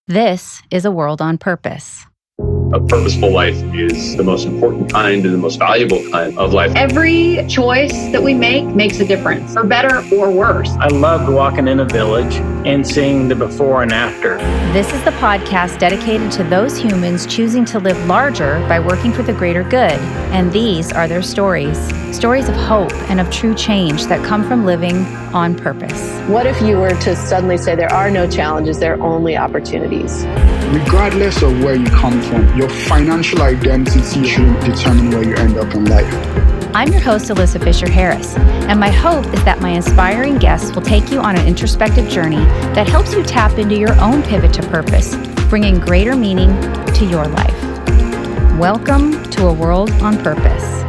This is A World on Purpose. A purposeful life is the most important kind and the most valuable kind of life. Every choice that we make makes a difference, for better or worse. I loved walking in a village and seeing the before and after. This is the podcast dedicated to those humans choosing to live larger by working for the greater good. And these are their stories. Stories of hope and of true change that come from living on purpose. What if you were to suddenly say there are no challenges, there are only opportunities? Regardless of where you come from, your financial identity shouldn't determine where you end up in life. I'm your host, Alyssa Fisher-Harris, and my hope is that my inspiring guests will take you on an introspective journey that helps you tap into your own pivot to purpose, bringing greater meaning to your life. Welcome to A World on Purpose.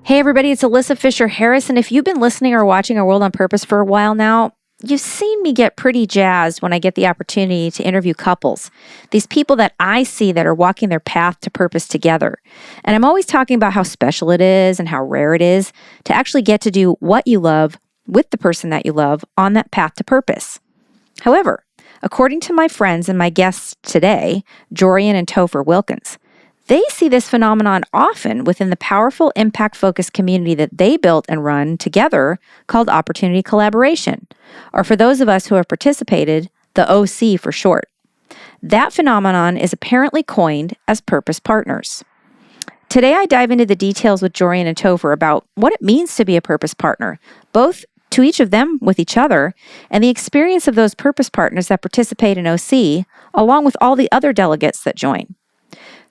Hey everybody, it's Alyssa Fisher-Harris, and if you've been listening or watching A World on Purpose for a while now, you've seen me get pretty jazzed when I get the opportunity to interview couples, these people that I see that are walking their path to purpose together. And I'm always talking about how special it is and how rare it is to actually get to do what you love with the person that you love on that path to purpose. However, according to my friends and my guests today, Jorian and Topher Wilkins, they see this phenomenon often within the powerful impact-focused community that they built and run together called Opportunity Collaboration, or for those of us who have participated, the OC for short. That phenomenon is apparently coined as purpose partners. Today, I dive into the details with Jorian and Topher about what it means to be a purpose partner, both to each of them with each other, and the experience of those purpose partners that participate in OC, along with all the other delegates that join.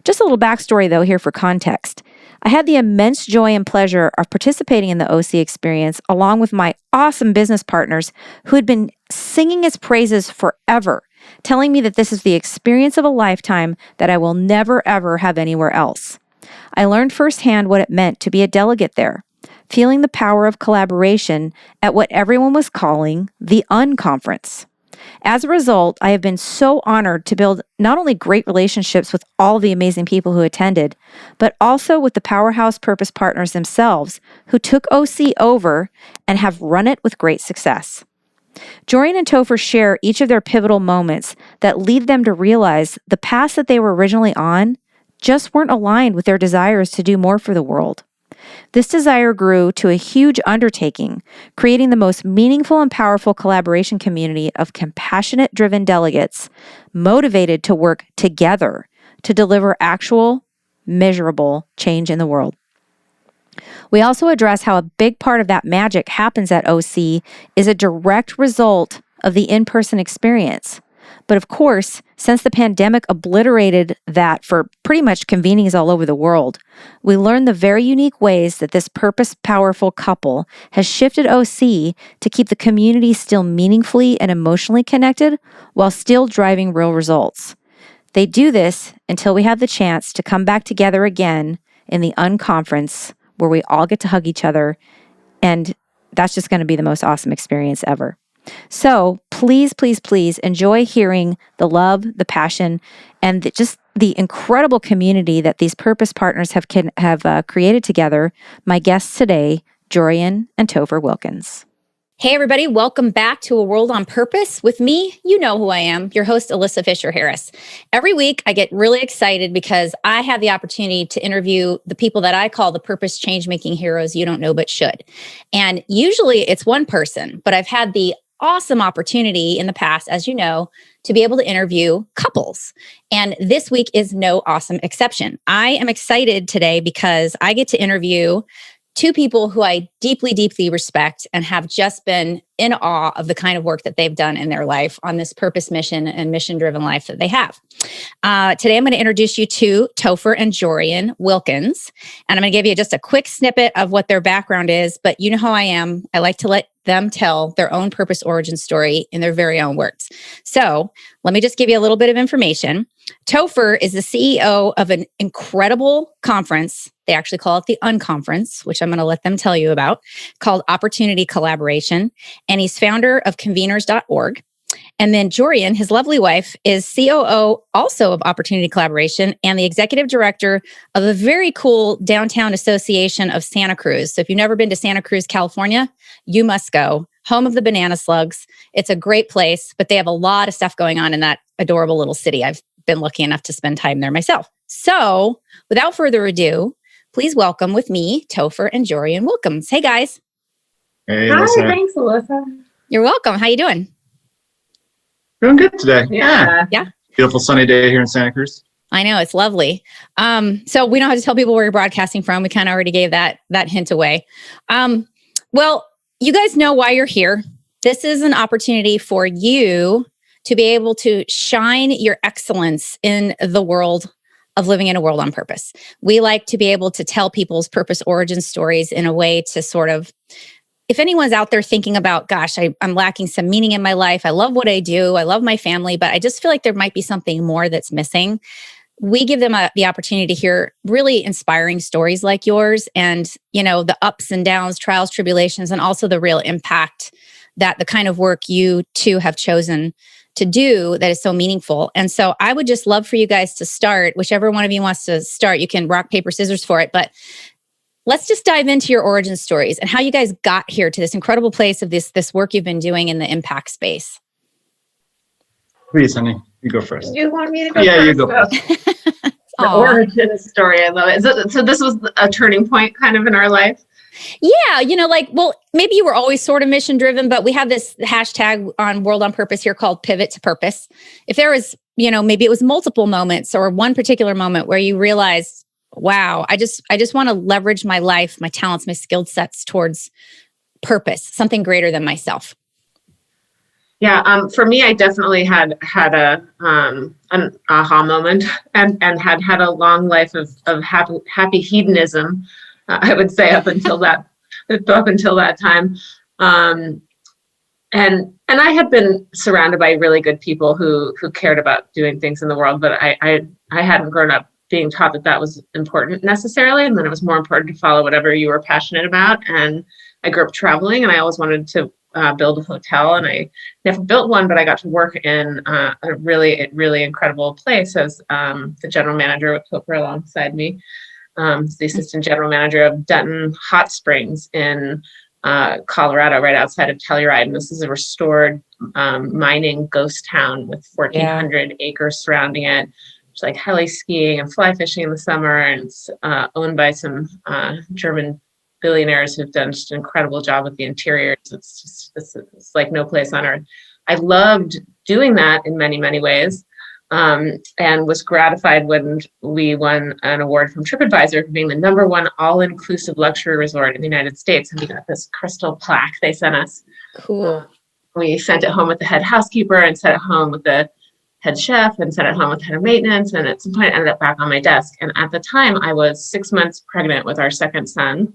Just a little backstory, though, here for context. I had the immense joy and pleasure of participating in the OC experience along with my awesome business partners who had been singing its praises forever, telling me that this is the experience of a lifetime that I will never, ever have anywhere else. I learned firsthand what it meant to be a delegate there, feeling the power of collaboration at what everyone was calling the unconference. As a result, I have been so honored to build not only great relationships with all the amazing people who attended, but also with the powerhouse purpose partners themselves who took OC over and have run it with great success. Jorian and Topher share each of their pivotal moments that lead them to realize the paths that they were originally on just weren't aligned with their desires to do more for the world. This desire grew to a huge undertaking, creating the most meaningful and powerful collaboration community of compassionate-driven delegates motivated to work together to deliver actual, measurable change in the world. We also address how a big part of that magic happens at OC is a direct result of the in-person experience. But of course, since the pandemic obliterated that for pretty much convenings all over the world, we learned the very unique ways that this purpose-powerful couple has shifted OC to keep the community still meaningfully and emotionally connected while still driving real results. They do this until we have the chance to come back together again in the unconference where we all get to hug each other, and that's just going to be the most awesome experience ever. So please, please, please enjoy hearing the love, the passion, and just the incredible community that these purpose partners have created together. My guests today, Jorian and Topher Wilkins. Hey everybody, welcome back to A World on Purpose with me. You know who I am, your host, Alyssa Fisher-Harris. Every week I get really excited because I have the opportunity to interview the people that I call the purpose change-making heroes you don't know but should. And usually it's one person, but I've had the awesome opportunity in the past, as you know, to be able to interview couples. And this week is no awesome exception. I am excited today because I get to interview two people who I deeply, deeply respect and have just been in awe of the kind of work that they've done in their life on this purpose mission and mission-driven life that they have. Today, I'm going to introduce you to Topher and Jorian Wilkins, and I'm going to give you just a quick snippet of what their background is, but you know how I am. I like to let them tell their own purpose origin story in their very own words. So let me just give you a little bit of information. Topher is the CEO of an incredible conference. They actually call it the Unconference, which I'm going to let them tell you about, called Opportunity Collaboration. And he's founder of conveningsorg. And then Jorian, his lovely wife, is COO also of Opportunity Collaboration and the executive director of a very cool downtown association of Santa Cruz. So if you've never been to Santa Cruz, California, you must go. home of the banana slugs. It's a great place, but they have a lot of stuff going on in that adorable little city. I've been lucky enough to spend time there myself. So without further ado, please welcome with me, Topher and Jorian Wilkins. Hey, guys. Hey, Hi, Alyssa. thanks, Alyssa. You're welcome. How you doing? Doing good today. Yeah. Beautiful sunny day here in Santa Cruz. I know, it's lovely. So we don't have to tell people where you're broadcasting from. We kind of already gave that hint away. Well, you guys know why you're here. This is an opportunity for you to be able to shine your excellence in the world of living in a world on purpose. We like to be able to tell people's purpose origin stories in a way to sort of, if anyone's out there thinking about, gosh, I'm lacking some meaning in my life. I love what I do. I love my family, but I just feel like there might be something more that's missing. We give them the opportunity to hear really inspiring stories like yours and, the ups and downs, trials, tribulations, and also the real impact that the kind of work you two have chosen to do that is so meaningful. And so I would just love for you guys to start, whichever one of you wants to start. You can rock, paper, scissors for it, but let's just dive into your origin stories and how you guys got here to this incredible place of this work you've been doing in the impact space. Please, honey, you go first. You want me to go Yeah, first? you go first. The origin story, I love it. So this was a turning point kind of in our life? Yeah, maybe you were always sort of mission driven, but we have this hashtag on World on Purpose here called Pivot to Purpose. If there was, maybe it was multiple moments or one particular moment where you realized, wow, I just want to leverage my life, my talents, my skill sets towards purpose, something greater than myself. Yeah, for me, I definitely had an aha moment and had a long life of happy hedonism. I would say up until that time, and I had been surrounded by really good people who cared about doing things in the world, but I hadn't grown up being taught that was important necessarily, and then it was more important to follow whatever you were passionate about. And I grew up traveling, and I always wanted to build a hotel, and I never built one, but I got to work in a really incredible place as the general manager with Topher alongside me. The assistant general manager of Denton Hot Springs in Colorado, right outside of Telluride. And this is a restored mining ghost town with 1,400 acres surrounding it. It's like heli skiing and fly fishing in the summer. And it's owned by some German billionaires who've done just an incredible job with the interiors. It's like no place on earth. I loved doing that in many, many ways. And was gratified when we won an award from TripAdvisor for being the #1 all-inclusive luxury resort in the United States. And we got this crystal plaque they sent us. Cool. We sent it home with the head housekeeper and sent it home with the head chef and sent it home with the head of maintenance. And at some point it ended up back on my desk. And at the time I was 6 months pregnant with our second son.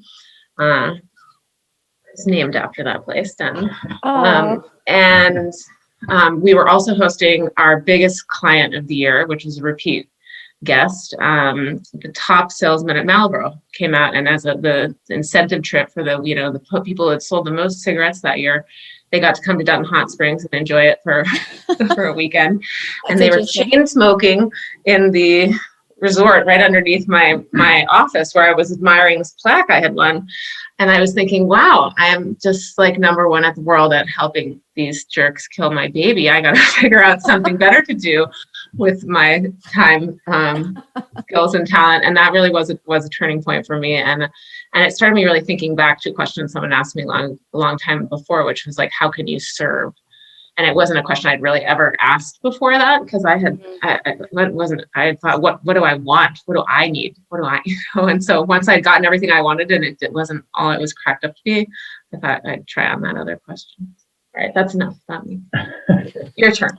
It's named after that place, Denton. We were also hosting our biggest client of the year, which was a repeat guest. The top salesman at Marlboro came out, and as the incentive trip for the people that sold the most cigarettes that year, they got to come to Denton Hot Springs and enjoy it for for a weekend. And they were chain smoking in the resort right underneath my office where I was admiring this plaque I had won. And I was thinking, wow, I am just like #1 at the world at helping these jerks kill my baby. I got to figure out something better to do with my time, skills and talent. And that really was a turning point for me. And it started me really thinking back to a question someone asked me a long time before, which was like, how can you serve? And it wasn't a question I'd really ever asked before that, because I thought, what do I want? What do I need? What do I, And so once I'd gotten everything I wanted and it wasn't all it was cracked up to be, I thought I'd try on that other question. All right, that's enough about me. Your turn.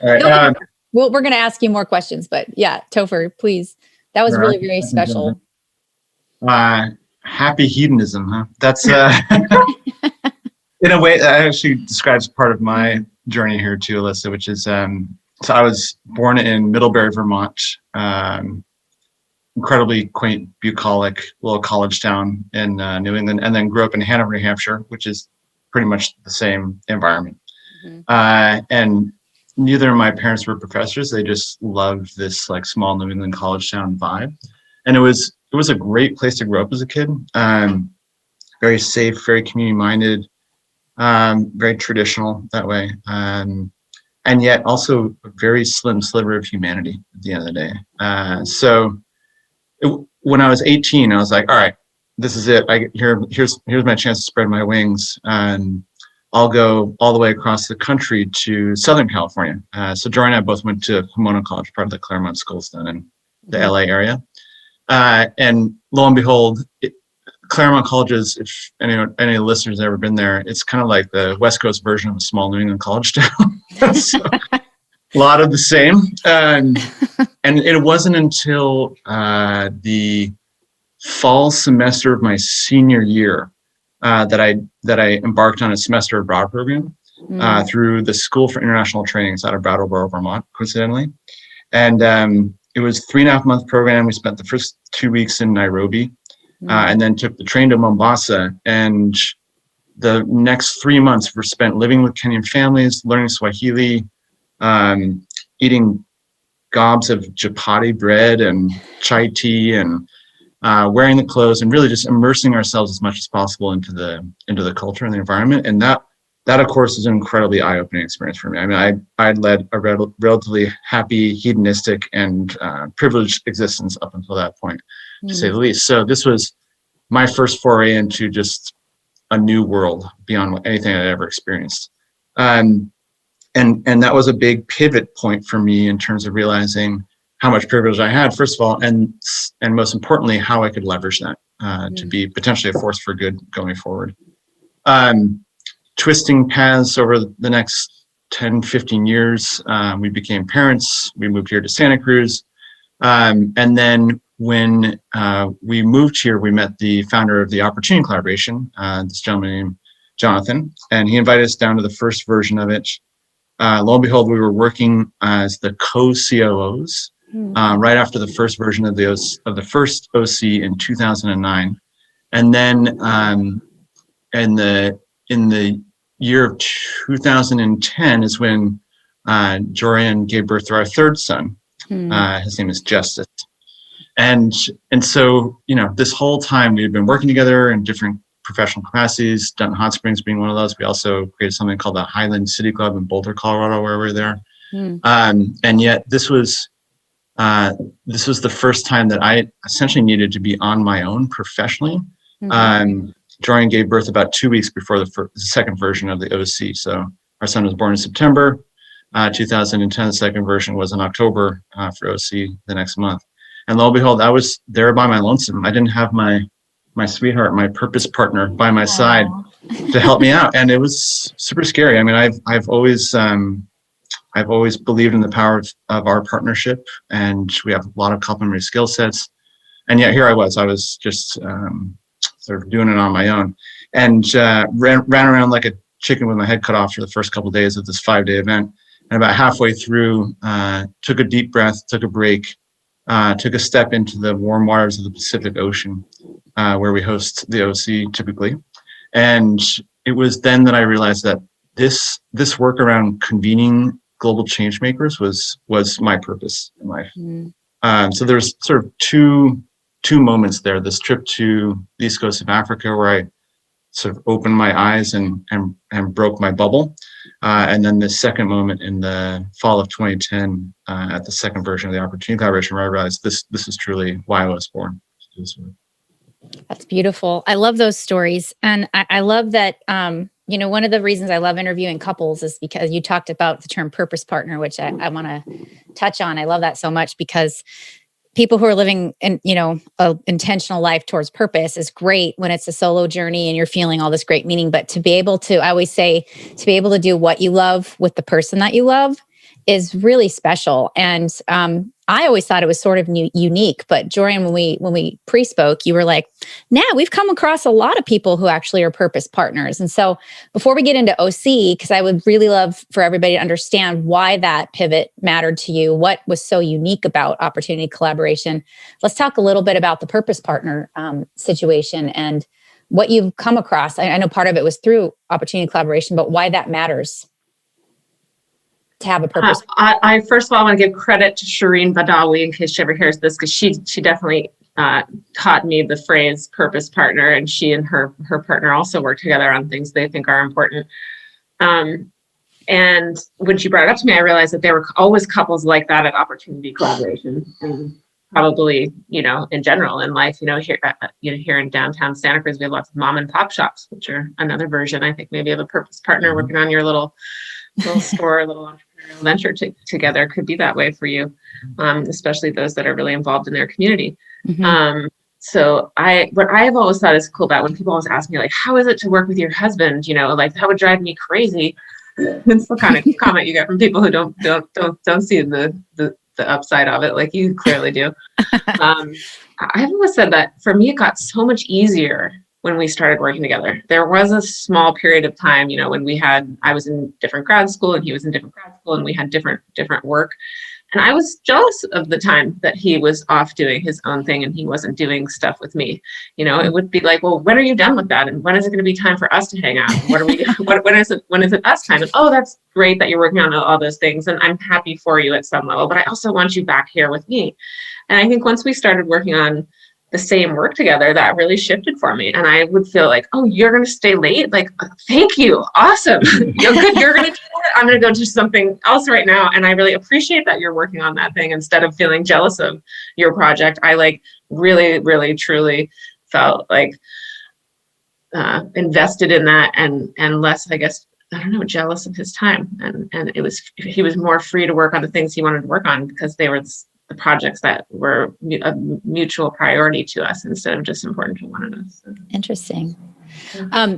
All right. Well, we're going to ask you more questions, but yeah, Topher, please. That was really, very special. Happy hedonism, huh? That's in a way that actually describes part of my journey here too, Alyssa, which is, so I was born in Middlebury, Vermont, incredibly quaint, bucolic little college town in New England, and then grew up in Hanover, New Hampshire, which is pretty much the same environment. And neither of my parents were professors. They just loved this like small New England college town vibe. And it was a great place to grow up as a kid. Very safe, very community minded. very traditional that way. And yet also a very slim sliver of humanity at the end of the day. When I was 18, I was like, all right, this is it. Here's my chance to spread my wings. And I'll go all the way across the country to Southern California. So Jorian and I both went to Pomona College, part of the Claremont schools down in the LA area. And lo and behold, Claremont Colleges, if any listeners have ever been there, it's kind of like the West Coast version of a small New England college town. So, a lot of the same. And it wasn't until the fall semester of my senior year that I embarked on a semester abroad program through the School for International Trainings out of Brattleboro, Vermont, coincidentally. And it was a 3.5-month program. We spent the first 2 weeks in Nairobi. And then took the train to Mombasa, and the next 3 months were spent living with Kenyan families, learning Swahili, eating gobs of chapati bread and chai tea, and wearing the clothes, and really just immersing ourselves as much as possible into the culture and the environment. And that of course is an incredibly eye-opening experience for me. I mean, I'd led a relatively happy, hedonistic, and privileged existence up until that point, to say the least. So this was my first foray into just a new world beyond anything I'd ever experienced. And that was a big pivot point for me in terms of realizing how much privilege I had, first of all, and most importantly, how I could leverage that to be potentially a force for good going forward. Twisting paths over the next 10, 15 years, we became parents. We moved here to Santa Cruz. And then when we moved here, we met the founder of the Opportunity Collaboration, this gentleman named Jonathan, and he invited us down to the first version of it. Lo and behold, we were working as the co-COOs right after the first version of the first OC in 2009. And then in the year of 2010 is when Jorian gave birth to our third son. His name is Justice. And so, this whole time we had been working together in different professional capacities, Denton Hot Springs being one of those. We also created something called the Highland City Club in Boulder, Colorado, where we were there. And yet this was the first time that I essentially needed to be on my own professionally. Jorian gave birth about 2 weeks before the second version of the OC. So our son was born in September 2010. The second version was in October for OC the next month. And lo and behold, I was there by my lonesome. I didn't have my sweetheart, my purpose partner by my side to help me out. And it was super scary. I mean, I've always believed in the power of our partnership, and we have a lot of complementary skill sets. And yet here I was just sort of doing it on my own, and ran around like a chicken with my head cut off for the first couple of days of this 5-day event. And about halfway through, took a deep breath, took a break, took a step into the warm waters of the Pacific Ocean, where we host the OC typically. And it was then that I realized that this work around convening global change makers was my purpose in life. So there's sort of two moments there. This trip to the East Coast of Africa, where I sort of opened my eyes and broke my bubble. And then the second moment in the fall of 2010, at the second version of the Opportunity Collaboration, where I realized this is truly why I was born. That's beautiful. I love those stories. And I love that, one of the reasons I love interviewing couples is because you talked about the term purpose partner, which I want to touch on. I love that so much because people who are living in, a intentional life towards purpose is great when it's a solo journey and you're feeling all this great meaning. But to be able to, I always say, to be able to do what you love with the person that you love is really special. And I always thought it was sort of unique. But Jorian, when we pre-spoke, you were like, "Nah, we've come across a lot of people who actually are purpose partners." And so before we get into OC, because I would really love for everybody to understand why that pivot mattered to you, what was so unique about Opportunity Collaboration, let's talk a little bit about the purpose partner situation and what you've come across. I know part of it was through Opportunity Collaboration, but why that matters to have a purpose. I first of all, I want to give credit to Shireen Badawi in case she ever hears this, because she definitely taught me the phrase purpose partner, and she and her partner also work together on things they think are important. And when she brought it up to me, I realized that there were always couples like that at Opportunity Collaboration, and probably, in general in life, here in downtown Santa Cruz, we have lots of mom and pop shops, which are another version, I think, maybe of a purpose partner working on your little store, little entrepreneurial venture together. Could be that way for you, especially those that are really involved in their community. Mm-hmm. So what I've always thought is cool about when people always ask me, like, how is it to work with your husband? Like, that would drive me crazy. It's the kind of comment you get from people who don't see the upside of it, like you clearly do. I've always said that for me, it got so much easier when we started working together. There was a small period of time, when I was in different grad school and he was in different grad school, and we had different work. And I was jealous of the time that he was off doing his own thing and he wasn't doing stuff with me. It would be like, well, when are you done with that? And when is it going to be time for us to hang out? What are we doing? When is it us time? And, oh, that's great that you're working on all those things. And I'm happy for you at some level, but I also want you back here with me. And I think once we started working on the same work together, that really shifted for me. And I would feel like, oh, you're going to stay late? Like, thank you. Awesome. You're good. You're going to do it. I'm going to go do something else right now. And I really appreciate that you're working on that thing instead of feeling jealous of your project. I really, really, truly felt like invested in that and less, I guess, jealous of his time. And he was more free to work on the things he wanted to work on because they were the projects that were a mutual priority to us instead of just important to one of us. Interesting.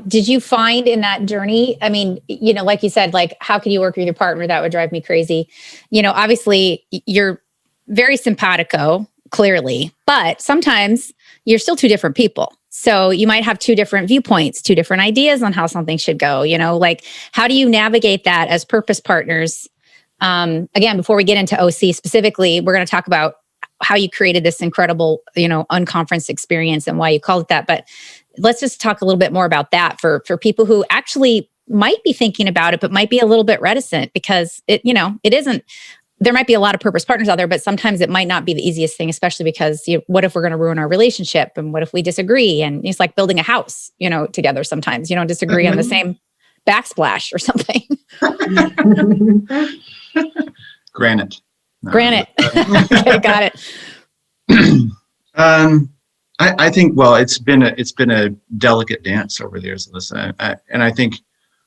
Did you find in that journey, I mean, like you said, like, how can you work with your partner? That would drive me crazy. Obviously you're very simpatico, clearly, but sometimes you're still two different people. So you might have two different viewpoints, two different ideas on how something should go, like, how do you navigate that as purpose partners? Again, before we get into OC specifically, we're going to talk about how you created this incredible, unconference experience and why you called it that. But let's just talk a little bit more about that for people who actually might be thinking about it, but might be a little bit reticent because it isn't, there might be a lot of purpose partners out there, but sometimes it might not be the easiest thing, especially because what if we're going to ruin our relationship? And what if we disagree? And it's like building a house, together. Sometimes you don't disagree on the same backsplash or something. Granite. Okay, got it. I think, well, it's been a delicate dance over the years, Alyssa. And I think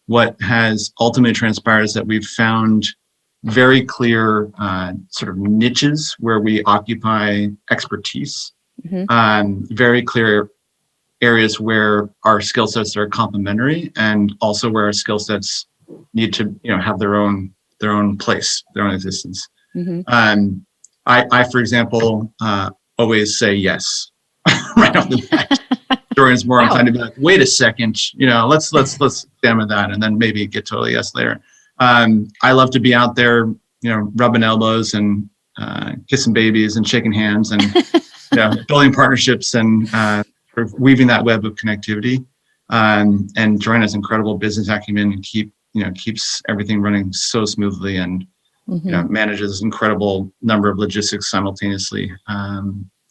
what has ultimately transpired is that we've found very clear sort of niches where we occupy expertise, very clear areas where our skill sets are complementary, and also where our skill sets need to have their own place, their own existence. I for example, always say yes right off the bat. Jorian's more inclined to be like, wait a second, let's examine that, and then maybe get to a yes later. I love to be out there, rubbing elbows and kissing babies and shaking hands and building partnerships and sort of weaving that web of connectivity. And Jorian has incredible business acumen and keeps everything running so smoothly and manages incredible number of logistics simultaneously.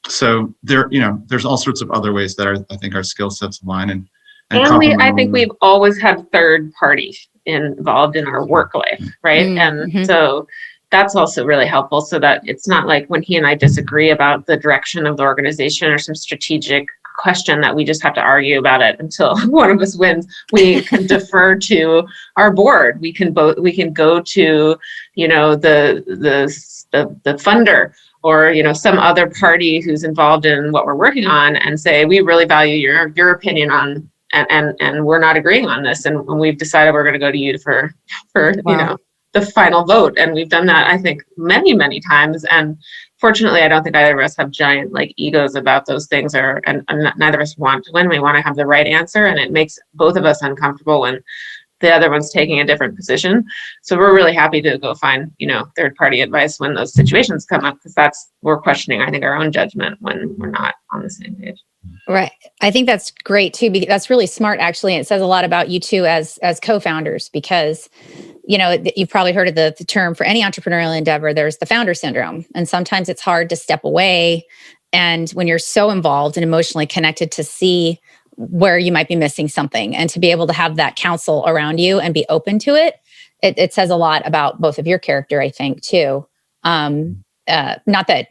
So there's all sorts of other ways that I think our skill sets align and I think we've always had third parties involved in our work life, right? And so that's also really helpful, so that it's not like when he and I disagree about the direction of the organization or some strategic question that we just have to argue about it until one of us wins. We can defer to our board. We can go to the funder or some other party who's involved in what we're working on and say, we really value your opinion on and we're not agreeing on this, and we've decided we're going to go to you for wow. The final vote. And we've done that, I think, many, many times. And fortunately, I don't think either of us have giant egos about those things, and neither of us want to win. We want to have the right answer, and it makes both of us uncomfortable when the other one's taking a different position. So we're really happy to go find, third party advice when those situations come up, because we're questioning, I think, our own judgment when we're not on the same page. Right. I think that's great too, because that's really smart, actually. And it says a lot about you two as co-founders, because, you've probably heard of the term for any entrepreneurial endeavor, there's the founder syndrome. And sometimes it's hard to step away And when you're so involved and emotionally connected to see where you might be missing something and to be able to have that counsel around you and be open to it, it says a lot about both of your character, I think, too. Not that,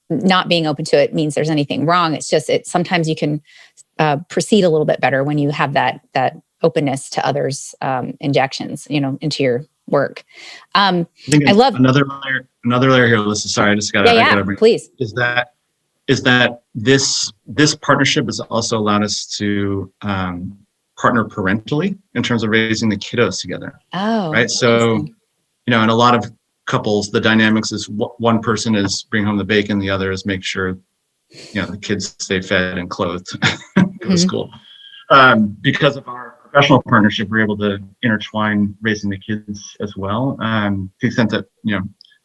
not being open to it means there's anything wrong. It's just, sometimes you can proceed a little bit better when you have that openness to others' injections, into your work. I love another layer here, Alyssa. Sorry, I just got to please. Is that this partnership has also allowed us to partner parentally in terms of raising the kiddos together. Oh, right. So, in a lot of couples, the dynamics is one person is bring home the bacon, the other is make sure, the kids stay fed and clothed go to school. Because of our professional partnership, we're able to intertwine raising the kids as well. To the extent that,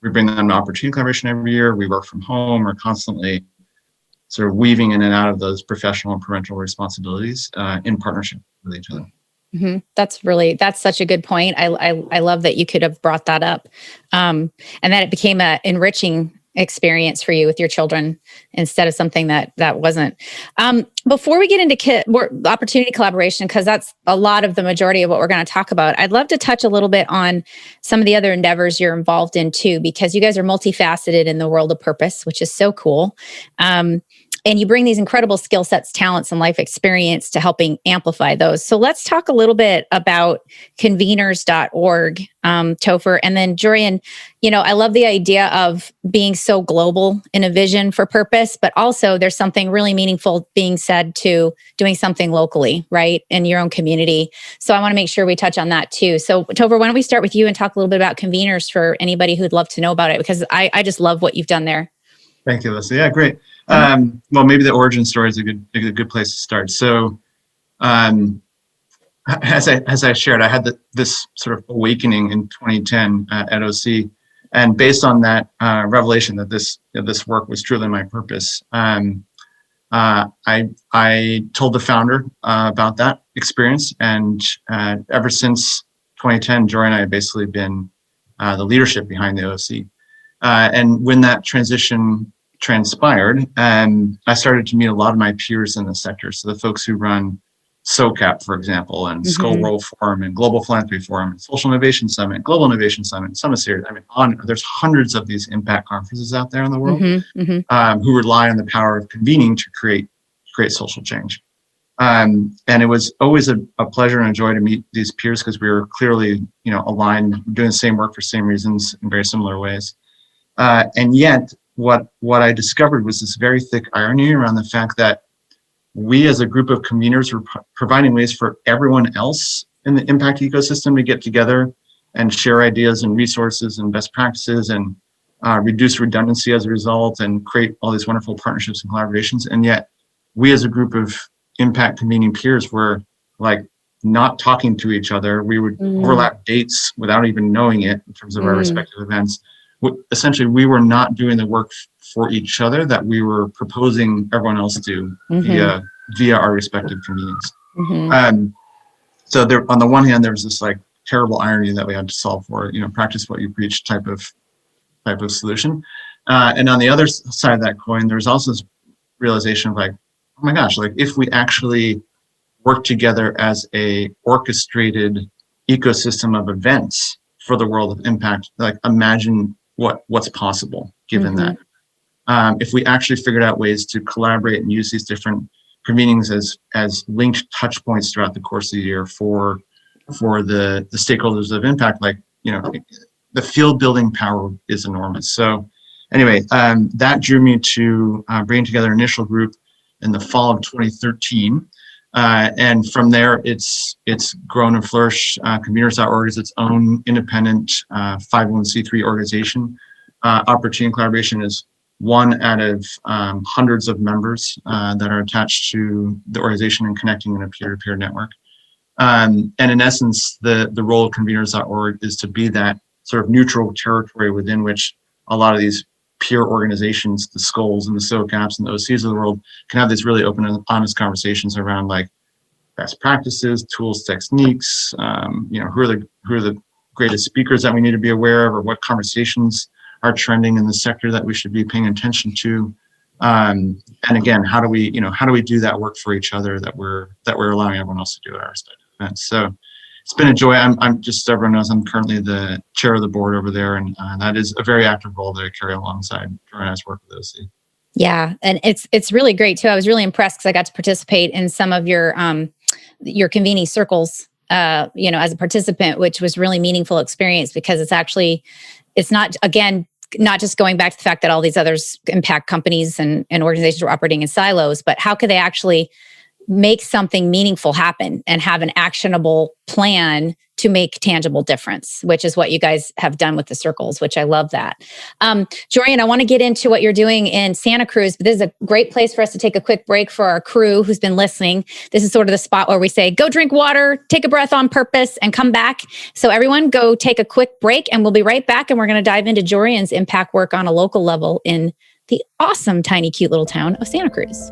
we bring them an opportunity collaboration every year. We work from home. We're constantly sort of weaving in and out of those professional and parental responsibilities in partnership with each other. Mm-hmm. That's such a good point. I love that you could have brought that up, and that it became an enriching experience for you with your children instead of something that wasn't. Before we get into more opportunity collaboration, because that's a lot of the majority of what we're going to talk about, I'd love to touch a little bit on some of the other endeavors you're involved in too, because you guys are multifaceted in the world of purpose, which is so cool. And you bring these incredible skill sets, talents, and life experience to helping amplify those. So let's talk a little bit about conveningsorg, Topher. And then Jorian, I love the idea of being so global in a vision for purpose, but also there's something really meaningful being said to doing something locally, right, in your own community. So I want to make sure we touch on that too. So Topher, why don't we start with you and talk a little bit about Conveners for anybody who'd love to know about it, because I just love what you've done there. Thank you, Alyssa. Yeah, great. Well, maybe the origin story is a good place to start. So, as I shared, I had this sort of awakening in 2010 at OC, and based on that revelation that this work was truly my purpose, I told the founder about that experience, and ever since 2010, Jorian and I have basically been the leadership behind the OC. And when that transition transpired, I started to meet a lot of my peers in the sector. So the folks who run SOCAP, for example, and Skull World Forum and Global Philanthropy Forum, Social Innovation Summit, Global Innovation Summit, Summit Series. There's hundreds of these impact conferences out there in the world who rely on the power of convening to create social change. And it was always a pleasure and a joy to meet these peers because we were clearly, aligned, doing the same work for same reasons in very similar ways. And yet, what I discovered was this very thick irony around the fact that we as a group of conveners were providing ways for everyone else in the impact ecosystem to get together and share ideas and resources and best practices and reduce redundancy as a result and create all these wonderful partnerships and collaborations. And yet we as a group of impact convening peers were like not talking to each other. We would overlap dates without even knowing it in terms of our respective events. Essentially, we were not doing the work for each other that we were proposing everyone else do via our respective convenings. So there, on the one hand, there was this like terrible irony that we had to solve for, practice what you preach type of solution. And on the other side of that coin, there's also this realization of like, oh my gosh, like if we actually work together as a orchestrated ecosystem of events for the world of impact, like imagine what's possible given that. If we actually figured out ways to collaborate and use these different convenings as linked touch points throughout the course of the year for the stakeholders of impact, like, the field building power is enormous. So anyway, that drew me to bring together an initial group in the fall of 2013. And from there, it's grown and flourished. Conveners.org is its own independent 501c3 organization. Opportunity Collaboration is one out of hundreds of members that are attached to the organization and connecting in a peer-to-peer network. And in essence, the role of Conveners.org is to be that sort of neutral territory within which a lot of these peer organizations, the Skulls and the SOCAPs and the OCs of the world, can have these really open and honest conversations around like best practices, tools, techniques, who are the greatest speakers that we need to be aware of, or what conversations are trending in the sector that we should be paying attention to, And again, how do we do that work for each other that we're allowing everyone else to do at our respective events? So it's been a joy. I'm just so everyone knows I'm currently the chair of the board over there, and that is a very active role that I carry alongside Jorian's work with OC. Yeah, and it's really great too. I was really impressed because I got to participate in some of your convening circles, as a participant, which was really meaningful experience because it's not just going back to the fact that all these others impact companies and organizations are operating in silos, but how could they actually make something meaningful happen and have an actionable plan to make tangible difference, which is what you guys have done with the circles, which I love that. Jorian, I want to get into what you're doing in Santa Cruz, but this is a great place for us to take a quick break for our crew who's been listening. This is sort of the spot where we say, go drink water, take a breath on purpose, and come back. So everyone go take a quick break and we'll be right back. And we're going to dive into Jorian's impact work on a local level in the awesome, tiny, cute little town of Santa Cruz.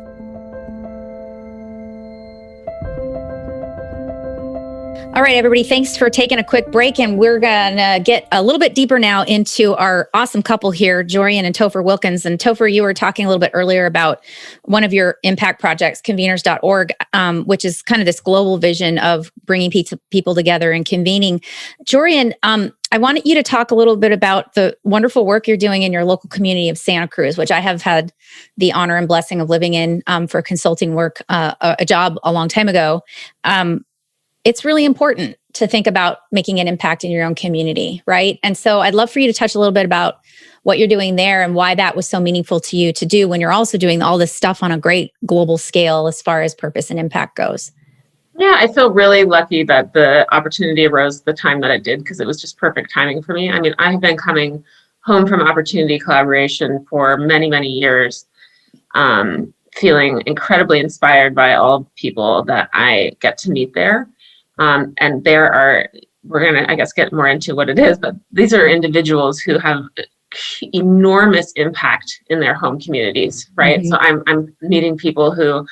All right, everybody, thanks for taking a quick break. And we're going to get a little bit deeper now into our awesome couple here, Jorian and Topher Wilkins. And Topher, you were talking a little bit earlier about one of your impact projects, conveningsorg, which is kind of this global vision of bringing people together and convening. Jorian, I wanted you to talk a little bit about the wonderful work you're doing in your local community of Santa Cruz, which I have had the honor and blessing of living in for consulting work, a job a long time ago. It's really important to think about making an impact in your own community, right? And so I'd love for you to touch a little bit about what you're doing there and why that was so meaningful to you to do when you're also doing all this stuff on a great global scale as far as purpose and impact goes. Yeah, I feel really lucky that the opportunity arose the time that it did because it was just perfect timing for me. I mean, I have been coming home from opportunity collaboration for many, many years, feeling incredibly inspired by all the people that I get to meet there. And we're going to, I guess, get more into what it is, but these are individuals who have enormous impact in their home communities, right? Mm-hmm. So I'm meeting people who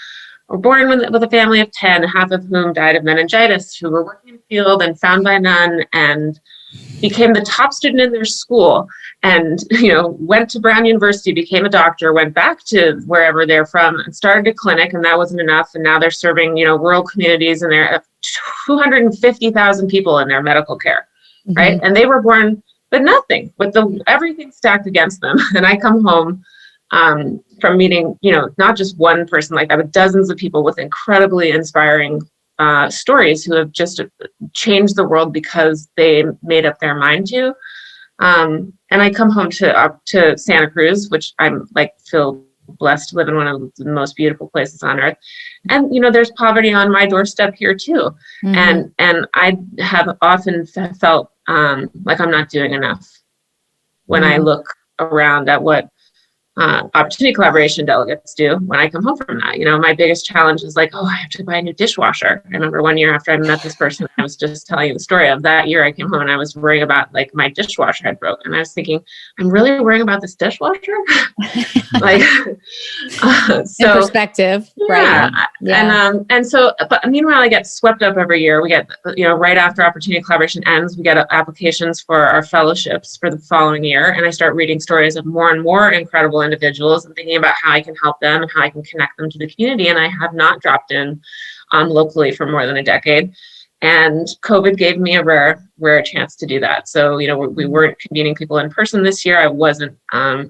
were born with a family of 10, half of whom died of meningitis, who were working in the field and found by none and became the top student in their school and, went to Brown University, became a doctor, went back to wherever they're from and started a clinic, and that wasn't enough. And now they're serving, rural communities, and they're 250,000 people in their medical care, right? Mm-hmm. And they were born with nothing, with everything stacked against them. And I come home from meeting, not just one person like that, but dozens of people with incredibly inspiring stories who have just changed the world because they made up their mind to. And I come home to Santa Cruz, which I'm feel blessed to live in one of the most beautiful places on earth. And, there's poverty on my doorstep here too. Mm-hmm. And I have often felt like I'm not doing enough when I look around at what opportunity collaboration delegates do when I come home from that. My biggest challenge is I have to buy a new dishwasher. I remember one year after I met this person, I was just telling you the story of that year I came home and I was worrying about my dishwasher had broken. And I was thinking, I'm really worrying about this dishwasher? So in perspective, yeah, right? Yeah. And so, but meanwhile, I get swept up every year. We get, right after opportunity collaboration ends, we get applications for our fellowships for the following year. And I start reading stories of more and more incredible individuals and thinking about how I can help them and how I can connect them to the community. And I have not dropped in locally for more than a decade. And COVID gave me a rare chance to do that. So, we weren't convening people in person this year. I wasn't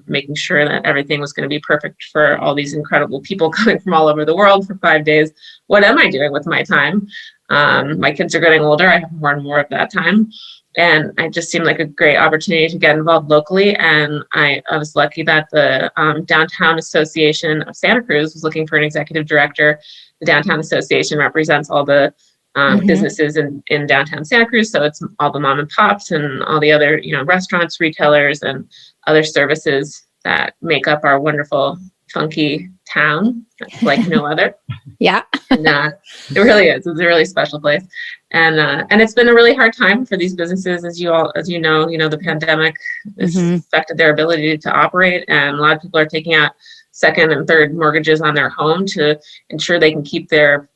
making sure that everything was going to be perfect for all these incredible people coming from all over the world for 5 days. What am I doing with my time? My kids are getting older. I have more and more of that time. And it just seemed like a great opportunity to get involved locally. And I was lucky that the Downtown Association of Santa Cruz was looking for an executive director. The Downtown Association represents all the businesses in downtown Santa Cruz. So it's all the mom and pops and all the other, restaurants, retailers, and other services that make up our wonderful, funky town like no other. Yeah. And it really is. It's a really special place. And it's been a really hard time for these businesses, as you know, the pandemic has affected their ability to operate. And a lot of people are taking out second and third mortgages on their home to ensure they can keep their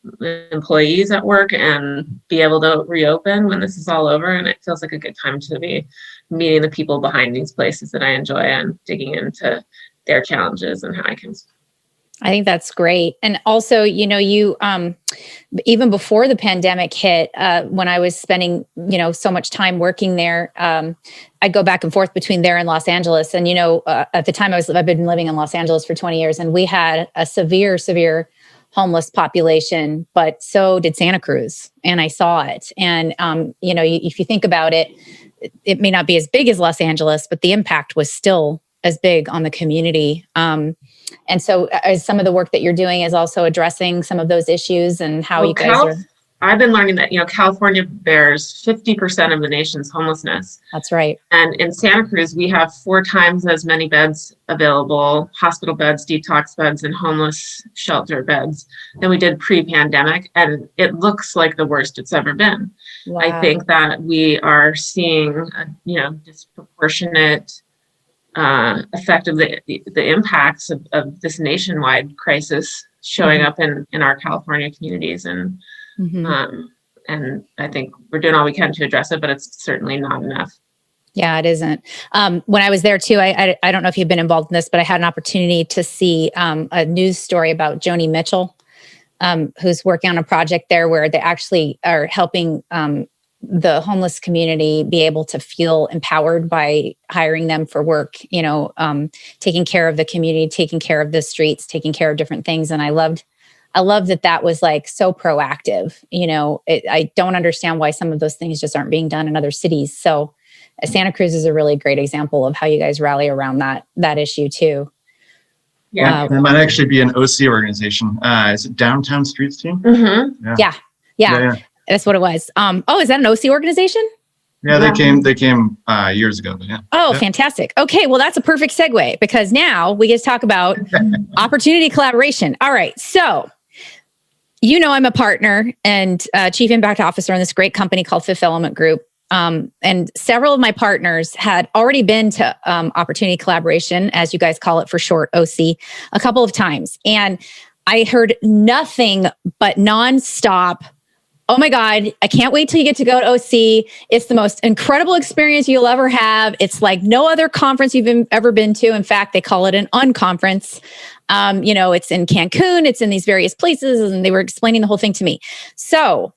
employees at work and be able to reopen when this is all over. And it feels like a good time to be meeting the people behind these places that I enjoy and digging into their challenges and how I can I think that's great. And also, you know, you, even before the pandemic hit, when I was spending, you know, so much time working there, I'd go back and forth between there and Los Angeles. And, you know, at the time I've been living in Los Angeles for 20 years, and we had a severe homeless population, but so did Santa Cruz. And I saw it. And, you know, if you think about it, it may not be as big as Los Angeles, but the impact was still as big on the community. And so some of the work that you're doing is also addressing some of those issues and how you guys are. I've been learning that, you know, California bears 50% of the nation's homelessness. That's right. And in Santa Cruz, we have 4 times as many beds available, hospital beds, detox beds, and homeless shelter beds than we did pre-pandemic. And it looks like the worst it's ever been. Wow. I think that we are seeing, you know, disproportionate effect of the impacts of this nationwide crisis showing up in our California communities. And and I think we're doing all we can to address it, but it's certainly not enough. Yeah, it isn't. When I was there too, I don't know if you've been involved in this, but I had an opportunity to see a news story about Joni Mitchell, who's working on a project there where they actually are helping the homeless community be able to feel empowered by hiring them for work, you know, taking care of the community, taking care of the streets, taking care of different things. And I loved that was like so proactive. You know, I don't understand why some of those things just aren't being done in other cities. So Santa Cruz is a really great example of how you guys rally around that issue too. Yeah. It might actually be an OC organization. Is it Downtown Streets Team? Mm-hmm. Yeah. That's what it was. Is that an OC organization? Yeah, they came years ago. But yeah. Oh, fantastic. Okay, well, that's a perfect segue because now we get to talk about opportunity collaboration. All right, so you know I'm a partner and chief impact officer in this great company called Fifth Element Group. And several of my partners had already been to opportunity collaboration, as you guys call it for short, OC, a couple of times. And I heard nothing but nonstop, oh my God, I can't wait till you get to go to OC. It's the most incredible experience you'll ever have. It's like no other conference you've ever been to. In fact, they call it an unconference. You know, it's in Cancun, it's in these various places, and they were explaining the whole thing to me. So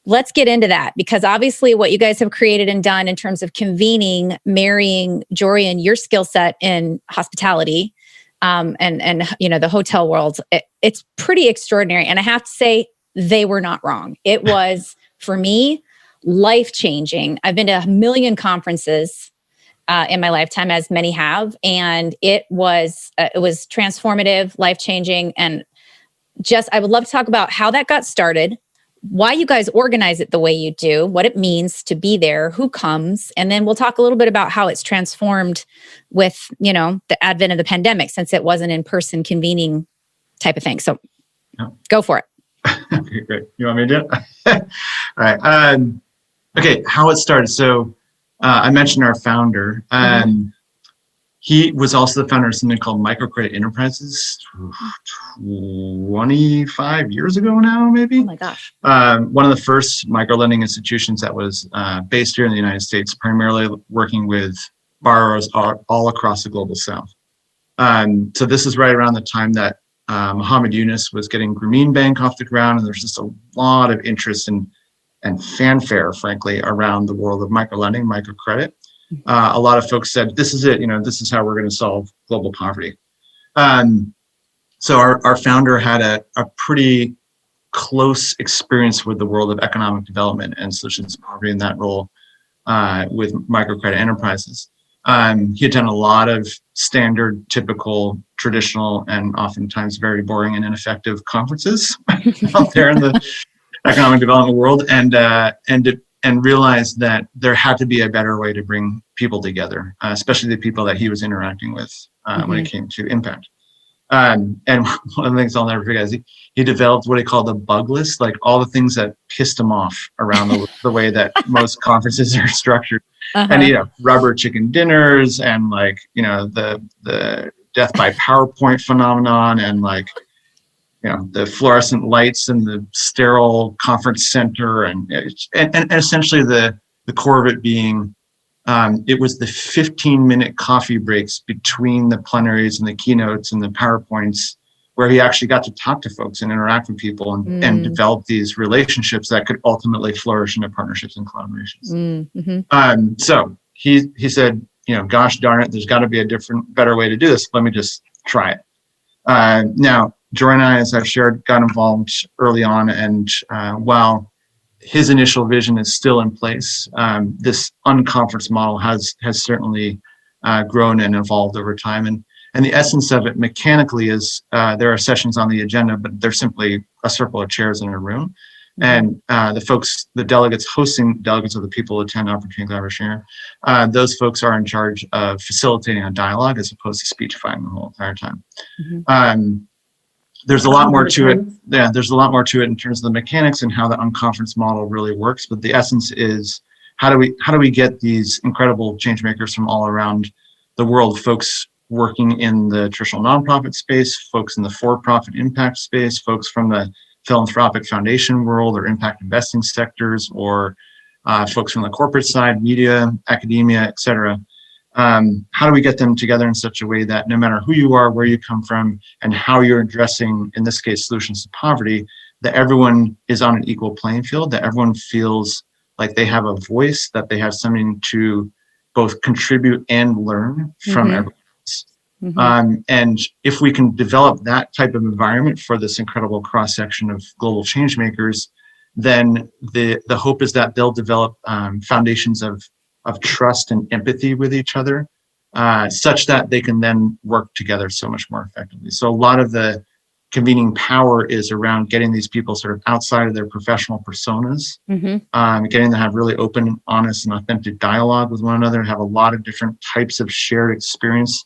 let's get into that, because obviously what you guys have created and done in terms of convening, marrying, Jorian, your skill set in hospitality, and you know, the hotel world, it's pretty extraordinary. And I have to say, they were not wrong. It was, for me, life-changing. I've been to 1 million conferences in my lifetime, as many have, and it was transformative, life-changing, and just, I would love to talk about how that got started, why you guys organize it the way you do, what it means to be there, who comes, and then we'll talk a little bit about how it's transformed with, you know, the advent of the pandemic, since it wasn't in-person convening type of thing. So go for it. Okay, great. You want me to do it? All right. Okay, how it started. So I mentioned our founder. He was also the founder of something called Microcredit Enterprises 25 years ago now, maybe. Oh my gosh. One of the first microlending institutions that was based here in the United States, primarily working with borrowers all across the global South. So this is right around the time that Muhammad Yunus was getting Grameen Bank off the ground, and there's just a lot of interest and fanfare, frankly, around the world of microlending, microcredit. A lot of folks said, this is it, you know, this is how we're going to solve global poverty. So our founder had a pretty close experience with the world of economic development and solutions to poverty in that role with microcredit enterprises. He had done a lot of standard, typical, traditional, and oftentimes very boring and ineffective conferences out there in the economic development world, and realized that there had to be a better way to bring people together, especially the people that he was interacting with when it came to impact. And one of the things I'll never forget is he developed what he called a bug list, like all the things that pissed him off around the way that most conferences are structured. And, you know, rubber chicken dinners and, like, you know, the death by PowerPoint phenomenon, and, like, you know, the fluorescent lights in the sterile conference center, and essentially the core of it being it was the 15-minute coffee breaks between the plenaries and the keynotes and the PowerPoints, where he actually got to talk to folks and interact with people and develop these relationships that could ultimately flourish into partnerships and collaborations. So he said, gosh darn it, there's got to be a better way to do this. Let me just try it. Now, Jorian and I, as I've shared, got involved early on, and while his initial vision is still in place, this unconference model has certainly grown and evolved over time. And the essence of it mechanically is there are sessions on the agenda, but they're simply a circle of chairs in a room. And the delegates of the people who attend Opportunity Collaboration, those folks are in charge of facilitating a dialogue as opposed to speechifying the whole entire time. There's a lot more to it. Yeah, there's a lot more to it in terms of the mechanics and how the unconference model really works. But the essence is how do we get these incredible change makers from all around the world, folks working in the traditional nonprofit space, folks in the for-profit impact space, folks from the philanthropic foundation world or impact investing sectors, or folks from the corporate side, media, academia, et cetera. How do we get them together in such a way that no matter who you are, where you come from, and how you're addressing, in this case, solutions to poverty, that everyone is on an equal playing field, that everyone feels like they have a voice, that they have something to both contribute and learn from everyone else. And if we can develop that type of environment for this incredible cross-section of global change makers, then the hope is that they'll develop foundations of trust and empathy with each other, such that they can then work together so much more effectively. So a lot of the convening power is around getting these people sort of outside of their professional personas, getting them to have really open, honest, and authentic dialogue with one another, have a lot of different types of shared experience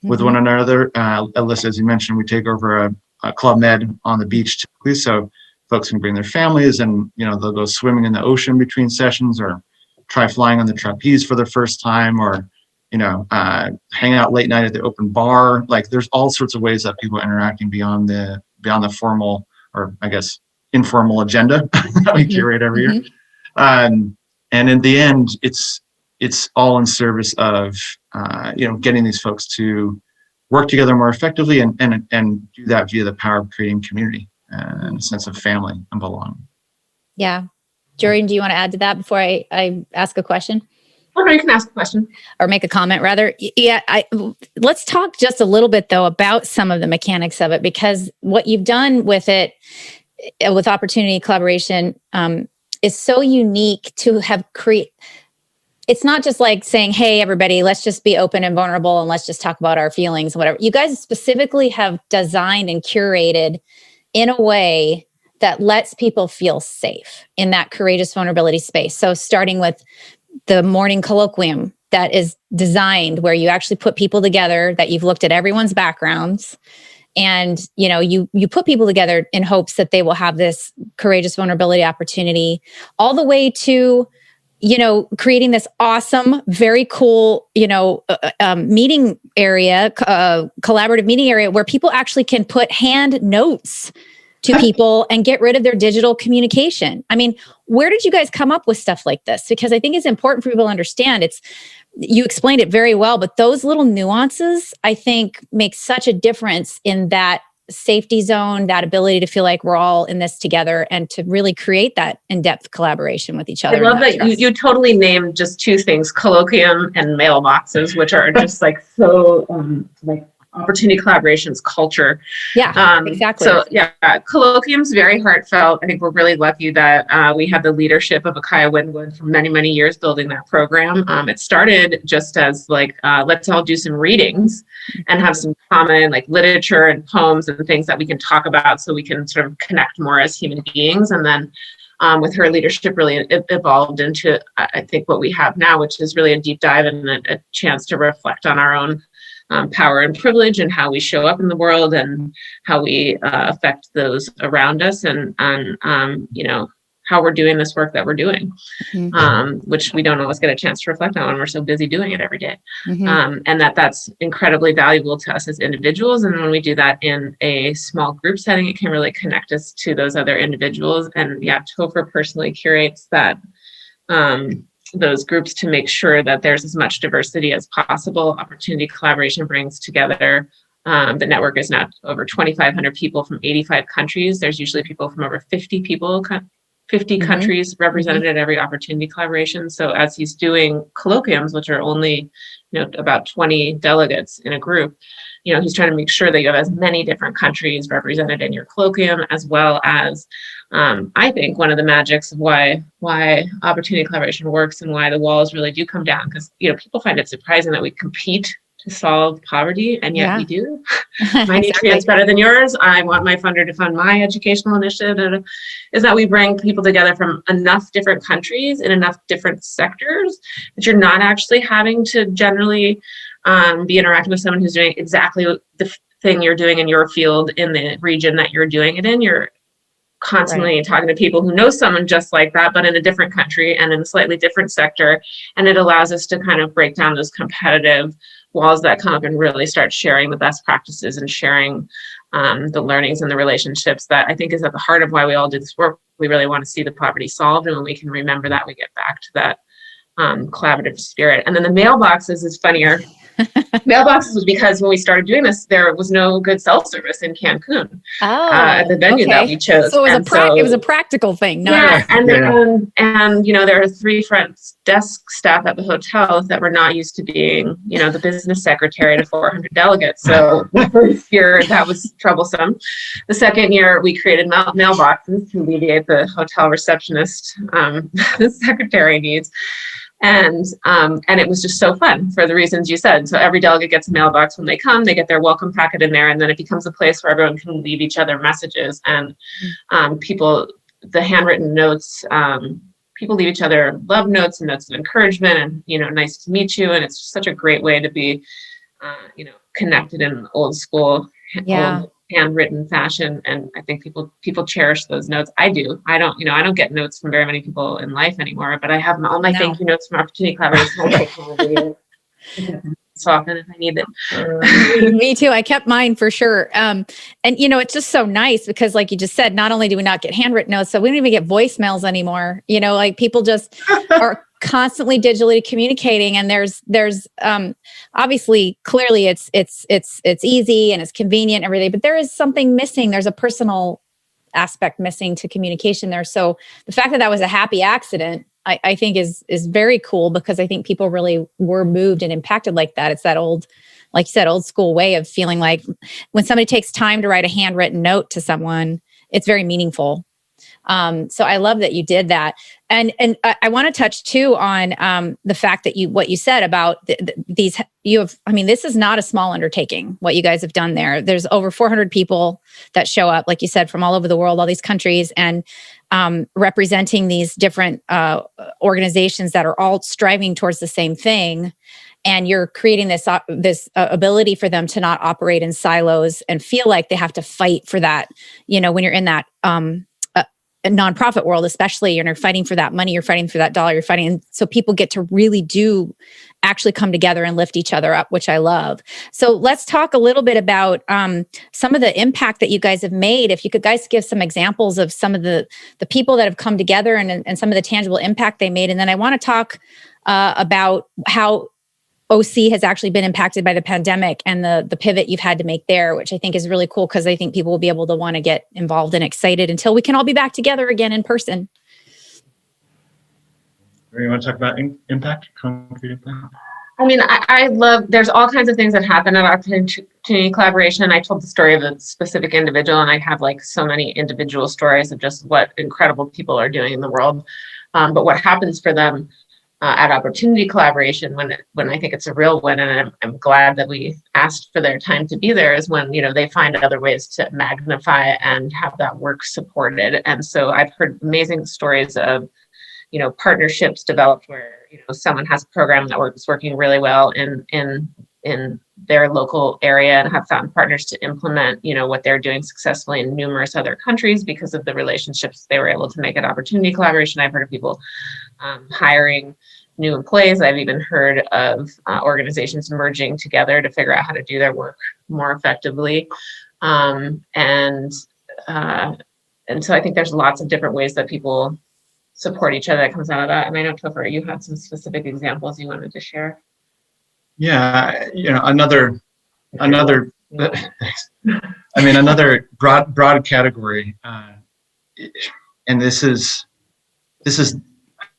with one another. Alyssa, as you mentioned, we take over a Club Med on the beach typically, so folks can bring their families and they'll go swimming in the ocean between sessions, or try flying on the trapeze for the first time, or hang out late night at the open bar. Like, there's all sorts of ways that people are interacting beyond the formal, or I guess informal agenda that we curate every year. And in the end, it's all in service of getting these folks to work together more effectively and do that via the power of creating community and a sense of family and belonging. Yeah. Jorian, do you want to add to that before I ask a question? Oh, no, you can ask a question. Or make a comment, rather. Yeah, let's talk just a little bit, though, about some of the mechanics of it, because what you've done with it, with Opportunity Collaboration, is so unique to have created. It's not just like saying, hey, everybody, let's just be open and vulnerable and let's just talk about our feelings and whatever. You guys specifically have designed and curated in a way that lets people feel safe in that courageous vulnerability space. So starting with the morning colloquium that is designed where you actually put people together, that you've looked at everyone's backgrounds, and you put people together in hopes that they will have this courageous vulnerability opportunity, all the way to creating this awesome, very cool, meeting area, collaborative meeting area where people actually can put hand notes to people and get rid of their digital communication. I mean, where did you guys come up with stuff like this? Because I think it's important for people to understand. You explained it very well, but those little nuances, I think, make such a difference in that safety zone, that ability to feel like we're all in this together and to really create that in-depth collaboration with each other. I love that you totally named just two things, colloquium and mailboxes, which are just like so Opportunity Collaboration's culture. Yeah, exactly. So yeah, colloquium's very heartfelt. I think we're really lucky that we have the leadership of Akaya Winwood for many, many years building that program. It started just as let's all do some readings and have some common literature and poems and things that we can talk about so we can sort of connect more as human beings. And then with her leadership, really it evolved into, I think, what we have now, which is really a deep dive and a chance to reflect on our own power and privilege and how we show up in the world and how we affect those around us and how we're doing this work that we're doing, which we don't always get a chance to reflect on when we're so busy doing it every day. And that's incredibly valuable to us as individuals. And when we do that in a small group setting, it can really connect us to those other individuals. And yeah, Topher personally curates that those groups to make sure that there's as much diversity as possible. Opportunity Collaboration brings together The network is now over 2,500 people from 85 countries. There's usually people from over 50 countries represented at every opportunity collaboration. So as he's doing colloquiums, which are only, about 20 delegates in a group, he's trying to make sure that you have as many different countries represented in your colloquium, as well as, I think one of the magics of why opportunity collaboration works and why the walls really do come down, because, people find it surprising that we compete to solve poverty, and yet we do. My nutrient's better than yours. I want my funder to fund my educational initiative. Is that we bring people together from enough different countries in enough different sectors that you're not actually having to generally be interacting with someone who's doing exactly the thing you're doing in your field in the region that you're doing it in. You're constantly talking to people who know someone just like that, but in a different country and in a slightly different sector. And it allows us to kind of break down those competitive walls that come up and really start sharing the best practices and sharing the learnings and the relationships that I think is at the heart of why we all do this work. We really want to see the poverty solved. And when we can remember that, we get back to that collaborative spirit. And then the mailboxes is funnier. Mailboxes was because when we started doing this, there was no good self-service in Cancun at the venue that we chose. So it was a practical thing. And there are 3 front desk staff at the hotel that were not used to being, the business secretary to 400 delegates. So the first year that was troublesome. The second year we created mailboxes to alleviate the hotel receptionist secretary needs. And it was just so fun for the reasons you said. So every delegate gets a mailbox when they come, they get their welcome packet in there, and then it becomes a place where everyone can leave each other messages. And the handwritten notes, people leave each other love notes and notes of encouragement and, nice to meet you. And it's just such a great way to be, connected in old school, old handwritten fashion. And I think people cherish those notes. I do. I don't get notes from very many people in life anymore, but I have all my thank you notes from opportunity collaboration. So often if I need them. Me too. I kept mine for sure. And it's just so nice because like you just said, not only do we not get handwritten notes, so we don't even get voicemails anymore. People just are constantly digitally communicating, and there's obviously clearly it's easy and it's convenient and everything, but there is something missing. There's a personal aspect missing to communication there. So the fact that was a happy accident, I think is very cool, because I think people really were moved and impacted like that. It's that old, like you said, old school way of feeling like when somebody takes time to write a handwritten note to someone, it's very meaningful. So I love that you did that. And I want to touch too on the fact that what you said about this is not a small undertaking, what you guys have done there. There's over 400 people that show up, like you said, from all over the world, all these countries, and representing these different organizations that are all striving towards the same thing. And you're creating this ability for them to not operate in silos and feel like they have to fight for that. When you're in that a nonprofit world, especially, you're fighting for that money, you're fighting for that dollar, you're fighting. And so people get to really do actually come together and lift each other up, which I love. So let's talk a little bit about some of the impact that you guys have made. If you could guys give some examples of some of the people that have come together and some of the tangible impact they made. And then I want to talk about how OC has actually been impacted by the pandemic and the pivot you've had to make there, which I think is really cool, because I think people will be able to want to get involved and excited until we can all be back together again in person. You want to talk about impact, concrete impact? I love, there's all kinds of things that happen at opportunity collaboration. I told the story of a specific individual, and I have so many individual stories of just what incredible people are doing in the world. But what happens for them at opportunity collaboration, when I think it's a real win, and I'm glad that we asked for their time to be there, is when they find other ways to magnify and have that work supported. And so I've heard amazing stories of partnerships developed where someone has a program that is working really well in their local area, and have found partners to implement what they're doing successfully in numerous other countries because of the relationships they were able to make at opportunity collaboration. I've heard of people hiring new employees. I've even heard of organizations merging together to figure out how to do their work more effectively. And so I think there's lots of different ways that people support each other that comes out of that. And I know, Topher, you had some specific examples you wanted to share. Yeah, another I mean, another broad category, and this is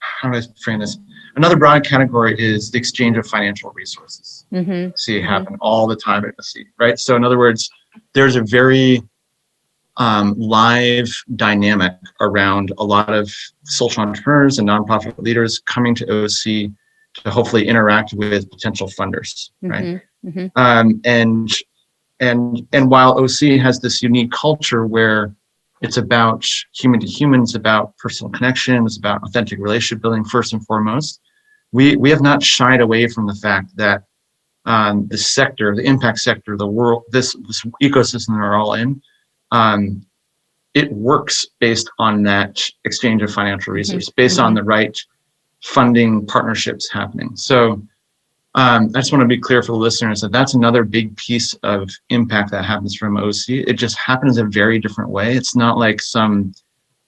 how do I frame this? Another broad category is the exchange of financial resources. See it happen all the time at OC, right? So in other words, there's a very live dynamic around a lot of social entrepreneurs and nonprofit leaders coming to OC to hopefully interact with potential funders, right? And while OC has this unique culture where it's about human to human, it's about personal connection, it's about authentic relationship building first and foremost, we have not shied away from the fact that the sector, the impact sector, the world, this ecosystem that we're all in, it works based on that exchange of financial resources, based on the right funding partnerships happening. So I just want to be clear for the listeners that that's another big piece of impact that happens from OC. It just happens a very different way. It's not like some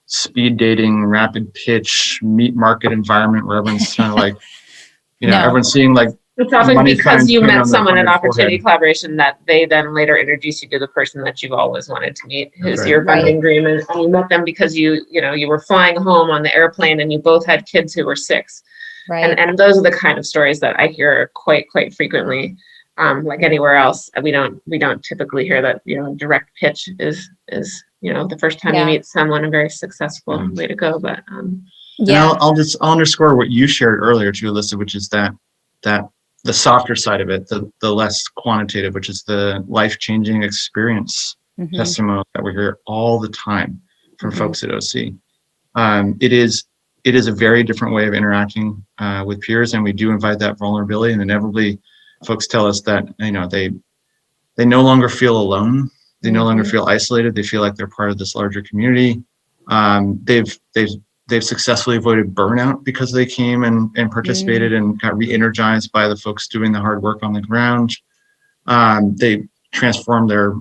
speed dating, rapid pitch, meat market environment where everyone's kind of like, everyone's seeing like, it's often because you met someone in opportunity collaboration that they then later introduce you to the person that you've always wanted to meet, who's your funding agreement. And you met them because you were flying home on the airplane and you both had kids who were 6. Right. And those are the kind of stories that I hear quite frequently. Like anywhere else, we don't typically hear that, direct pitch is the first time you meet someone, a very successful way to go. But and I'll underscore what you shared earlier too, Alyssa, which is that the softer side of it, the less quantitative, which is the life-changing experience testimonial that we hear all the time from folks at OC. It is a very different way of interacting with peers, and we do invite that vulnerability. And inevitably, folks tell us that they no longer feel alone. They no longer feel isolated. They feel like they're part of this larger community. They've successfully avoided burnout because they came and participated and got re-energized by the folks doing the hard work on the ground. They transformed their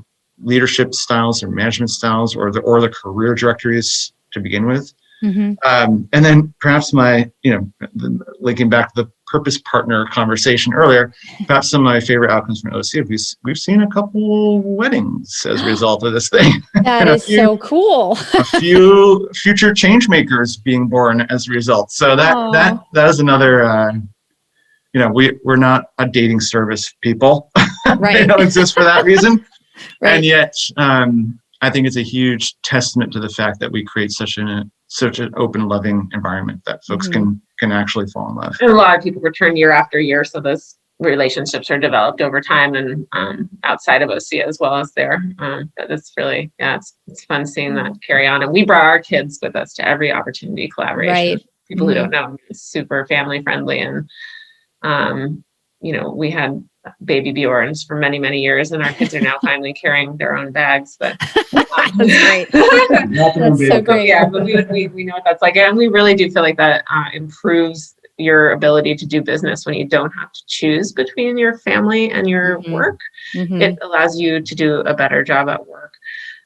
leadership styles, their management styles, or the career directories to begin with. And then perhaps linking back to the purpose partner conversation earlier, perhaps some of my favorite outcomes from OC, we've seen a couple weddings as a result of this thing. That is so cool. A few future change makers being born as a result. So that is another, we're not a dating service, people. Right. They don't exist for that reason. Right. And yet, I think it's a huge testament to the fact that we create such an open, loving environment that folks can actually fall in love. And a lot of people return year after year, so those relationships are developed over time and outside of OC as well as there. But it's really, it's fun seeing that carry on. And we brought our kids with us to every opportunity collaboration. Right. People who don't know, it's super family friendly, and we had baby Bjorns for many, many years, and our kids are now finally carrying their own bags. But that's great. That's so great. Yeah, but we know what that's like, and we really do feel like that improves your ability to do business when you don't have to choose between your family and your work. It allows you to do a better job at work,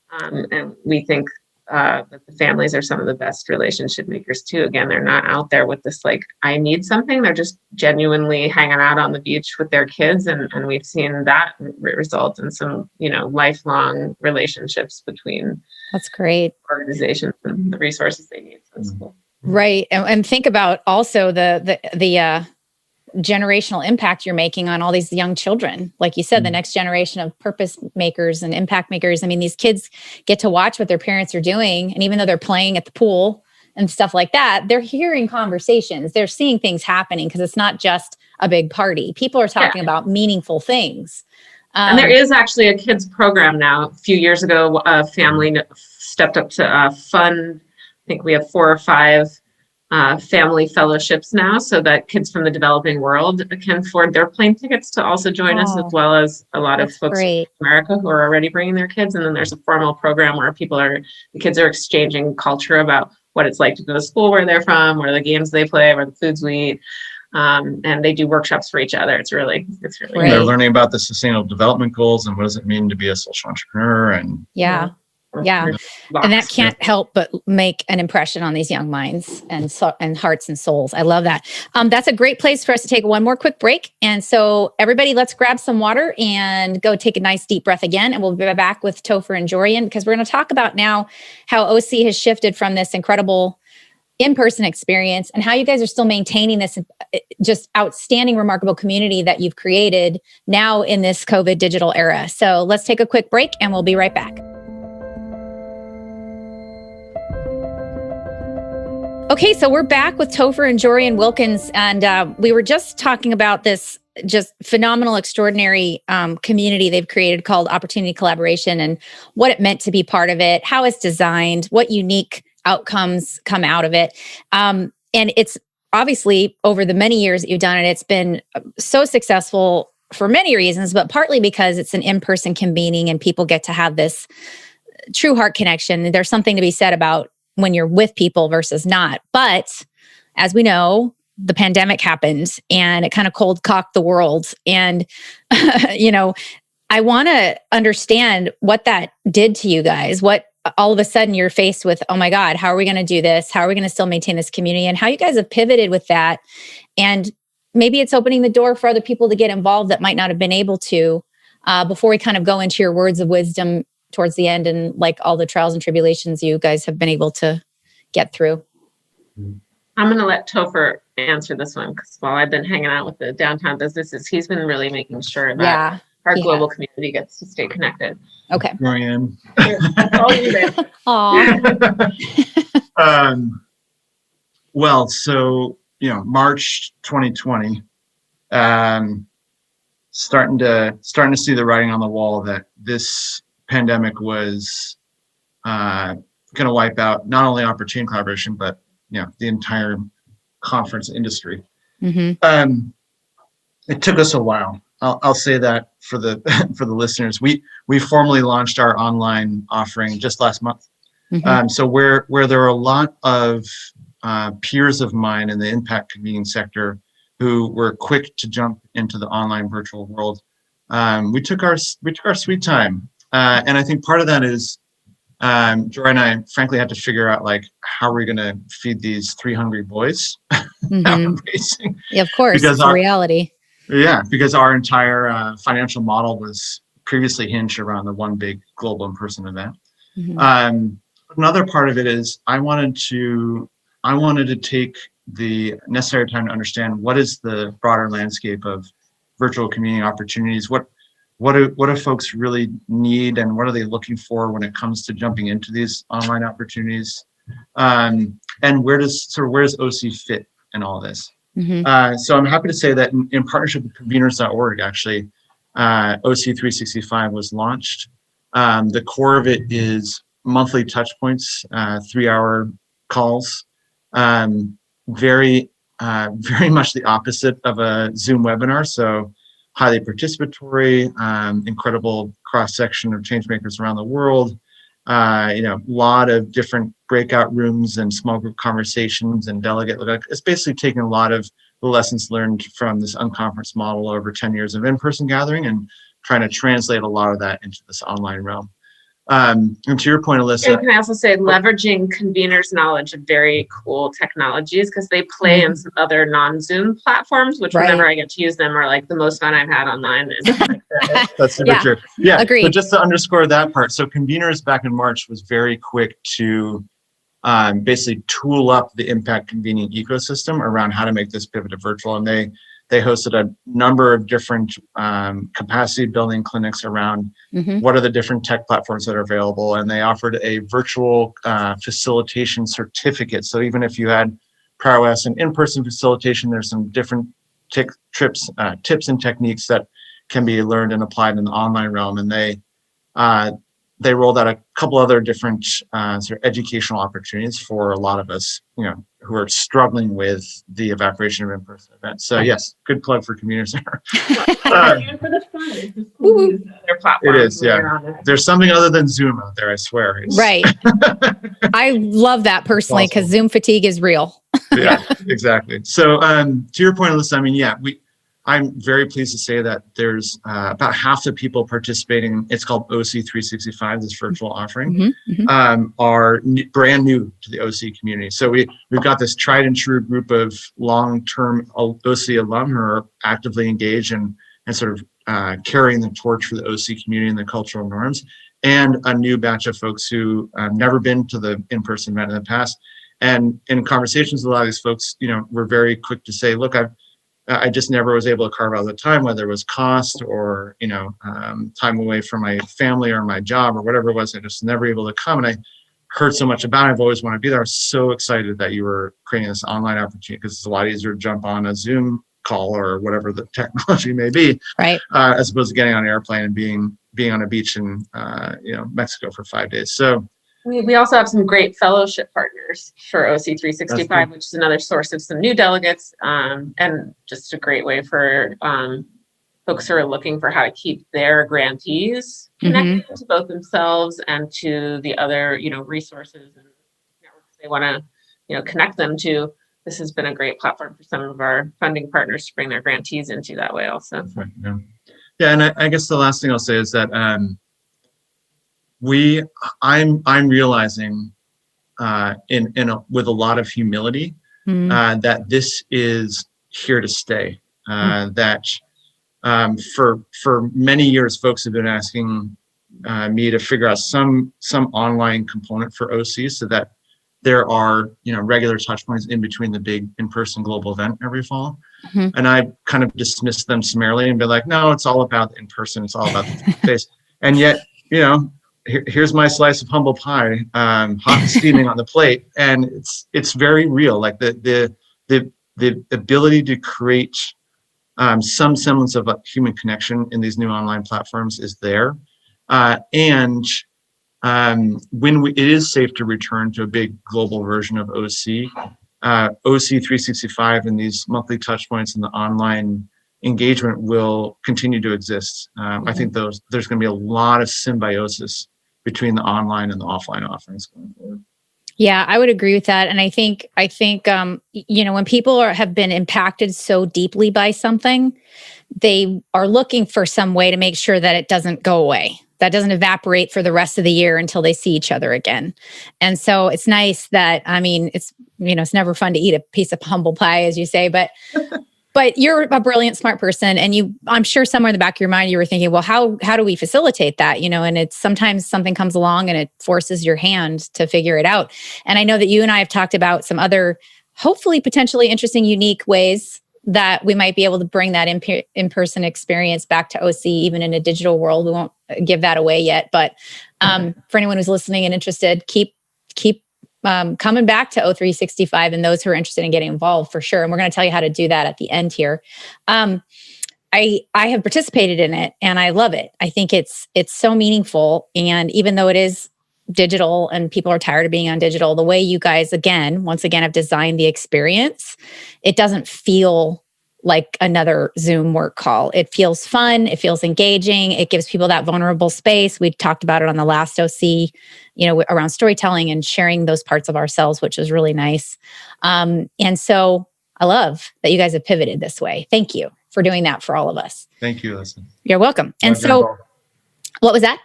and we think that the families are some of the best relationship makers too. Again, they're not out there with this like, I need something. They're just genuinely hanging out on the beach with their kids. And we've seen that result in some, lifelong relationships between that's great organizations and the resources they need. So that's cool. Right. And think about also the generational impact you're making on all these young children. Like you said, the next generation of purpose makers and impact makers. I mean, these kids get to watch what their parents are doing. And even though they're playing at the pool and stuff like that, they're hearing conversations. They're seeing things happening because it's not just a big party. People are talking about meaningful things. And there is actually a kids program now. A few years ago, a family stepped up to fund, I think we have 4 or 5 family fellowships now, so that kids from the developing world can afford their plane tickets to also join us, as well as a lot of folks in America who are already bringing their kids. And then there's a formal program where the kids are exchanging culture about what it's like to go to school where they're from, where the games they play, where the foods we eat. And they do workshops for each other. It's really they're learning about the sustainable development goals and what does it mean to be a social entrepreneur. And Yeah. Locks. And that can't help but make an impression on these young minds and hearts and souls. I love that. That's a great place for us to take one more quick break. And so everybody, let's grab some water and go take a nice deep breath again. And we'll be back with Topher and Jorian, because we're going to talk about now how OC has shifted from this incredible in-person experience and how you guys are still maintaining this just outstanding, remarkable community that you've created now in this COVID digital era. So let's take a quick break and we'll be right back. Okay, so we're back with Topher and Jorian Wilkins, and we were just talking about this just phenomenal, extraordinary community they've created called Opportunity Collaboration, and what it meant to be part of it, how it's designed, what unique outcomes come out of it. And it's obviously over the many years that you've done it, it's been so successful for many reasons, but partly because it's an in-person convening and people get to have this true heart connection. There's something to be said about when you're with people versus not. But as we know, the pandemic happened and it kind of cold cocked the world. And, I want to understand what that did to you guys. What all of a sudden you're faced with, oh my God, how are we going to do this? How are we going to still maintain this community? And how you guys have pivoted with that. And maybe it's opening the door for other people to get involved that might not have been able to, before we kind of go into your words of wisdom towards the end and like all the trials and tribulations you guys have been able to get through. I'm going to let Topher answer this one, because while I've been hanging out with the downtown businesses, he's been really making sure that our global community gets to stay connected. Okay. Jorian. That's all you did. Aw. Well, so, March 2020, starting to see the writing on the wall that this pandemic was going to wipe out not only opportunity collaboration, but the entire conference industry. Mm-hmm. It took us a while. I'll say that for the for the listeners. We formally launched our online offering just last month. Mm-hmm. So where there are a lot of peers of mine in the impact convening sector who were quick to jump into the online virtual world, we took our sweet time. And I think part of that is Joy and I frankly had to figure out how we're going to feed these 3 hungry boys. Mm-hmm. Yeah, of course, because it's reality. Yeah, because our entire financial model was previously hinged around the one big global in-person event. Mm-hmm. Another part of it is I wanted to take the necessary time to understand what is the broader landscape of virtual community opportunities. What do folks really need, and what are they looking for when it comes to jumping into these online opportunities? And where does OC fit in all this? Mm-hmm. So I'm happy to say that in partnership with conveningsorg, actually, OC365 was launched. The core of it is monthly touch points, 3-hour calls, very much the opposite of a Zoom webinar. So highly participatory, incredible cross-section of change makers around the world. Lot of different breakout rooms and small group conversations and delegate. It's basically taking a lot of the lessons learned from this unconference model over 10 years of in-person gathering and trying to translate a lot of that into this online realm. And to your point, Alyssa. And can I also say leveraging conveners' knowledge of very cool technologies, because they play in some other non-Zoom platforms, which whenever I get to use them are like the most fun I've had online. That's super true. Yeah, agreed. But just to underscore that part, so conveners back in March was very quick to basically tool up the impact convening ecosystem around how to make this pivot to virtual, and they hosted a number of different capacity building clinics around what are the different tech platforms that are available. And they offered a virtual facilitation certificate. So even if you had prowess in in-person facilitation, there's some different tips and techniques that can be learned and applied in the online realm. And they rolled out a couple other different sort of educational opportunities for a lot of us, who are struggling with the evaporation of in-person events. So yes, good plug for conveners there. Their platforms. It is, yeah. There's something other than Zoom out there, I swear. Right. I love that personally, because Zoom fatigue is real. Yeah, exactly. So to your point, Alyssa, I'm very pleased to say that there's about half the people participating. It's called OC365, this virtual offering, are brand new to the OC community. So we've got this tried and true group of long-term OC alum who are actively engaged and sort of carrying the torch for the OC community and the cultural norms, and a new batch of folks who have never been to the in-person event in the past. And in conversations with a lot of these folks, we're very quick to say, look, I just never was able to carve out the time, whether it was cost or, time away from my family or my job or whatever it was. I just never able to come. And I heard so much about it. I've always wanted to be there. I was so excited that you were creating this online opportunity, because it's a lot easier to jump on a Zoom call or whatever the technology may be, right? As opposed to getting on an airplane and being on a beach in, Mexico for 5 days. So we also have some great fellowship partners for OC365, which is another source of some new delegates, and just a great way for folks who are looking for how to keep their grantees connected to both themselves and to the other, resources and networks they want to, connect them to. This has been a great platform for some of our funding partners to bring their grantees into that way also. Right, yeah, and I guess the last thing I'll say is that I'm realizing with a lot of humility that this is here to stay. That for many years, folks have been asking me to figure out some online component for OC, so that there are regular touch points in between the big in-person global event every fall. And I kind of dismissed them summarily and be like, no, it's all about the in-person. It's all about the face. And yet, here's my slice of humble pie, hot and steaming on the plate, and it's very real. Like the ability to create some semblance of a human connection in these new online platforms is there, and when it is safe to return to a big global version of OC, OC365 and these monthly touch points and the online engagement will continue to exist. I think there's going to be a lot of symbiosis between the online and the offline offerings going forward. Yeah, I would agree with that. And I think when people have been impacted so deeply by something, they are looking for some way to make sure that it doesn't go away, that doesn't evaporate for the rest of the year until they see each other again. And so it's nice that, it's never fun to eat a piece of humble pie, as you say, but you're a brilliant, smart person. And I'm sure somewhere in the back of your mind, you were thinking, well, how do we facilitate that? And it's sometimes something comes along and it forces your hand to figure it out. And I know that you and I have talked about some other, hopefully potentially interesting, unique ways that we might be able to bring that in-person experience back to OC, even in a digital world. We won't give that away yet, but for anyone who's listening and interested, keep coming back to O365 and those who are interested in getting involved, for sure. And we're going to tell you how to do that at the end here. I have participated in it and I love it. I think it's so meaningful. And even though it is digital and people are tired of being on digital, the way you guys, once again, have designed the experience, it doesn't feel like another Zoom work call. It feels fun. It feels engaging. It gives people that vulnerable space. We talked about it on the last OC, around storytelling and sharing those parts of ourselves, which was really nice. And so I love that you guys have pivoted this way. Thank you for doing that for all of us. Thank you, Listen. You're welcome. And so, what was that?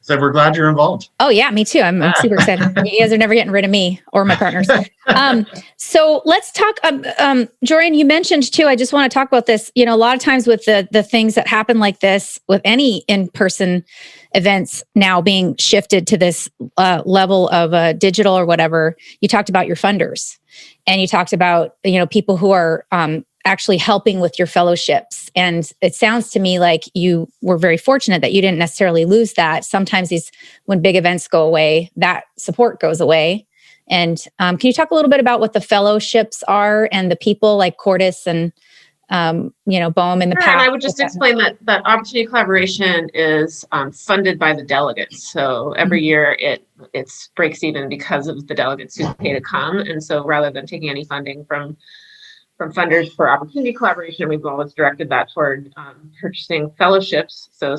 So we're glad you're involved. Oh yeah, me too. I'm super excited. You guys are never getting rid of me or my partners. So let's talk. Jorian, you mentioned too. I just want to talk about this. A lot of times with the things that happen like this, with any in-person events now being shifted to this level of digital or whatever, you talked about your funders, and you talked about people who are actually helping with your fellowships. And it sounds to me like you were very fortunate that you didn't necessarily lose that. Sometimes when big events go away, that support goes away. And can you talk a little bit about what the fellowships are and the people like Cordis and Boehm in the past? And I would just explain that opportunity collaboration is funded by the delegates. So every year it breaks even because of the delegates who pay to come. And so rather than taking any funding from funders for opportunity collaboration, we've always directed that toward purchasing fellowships, so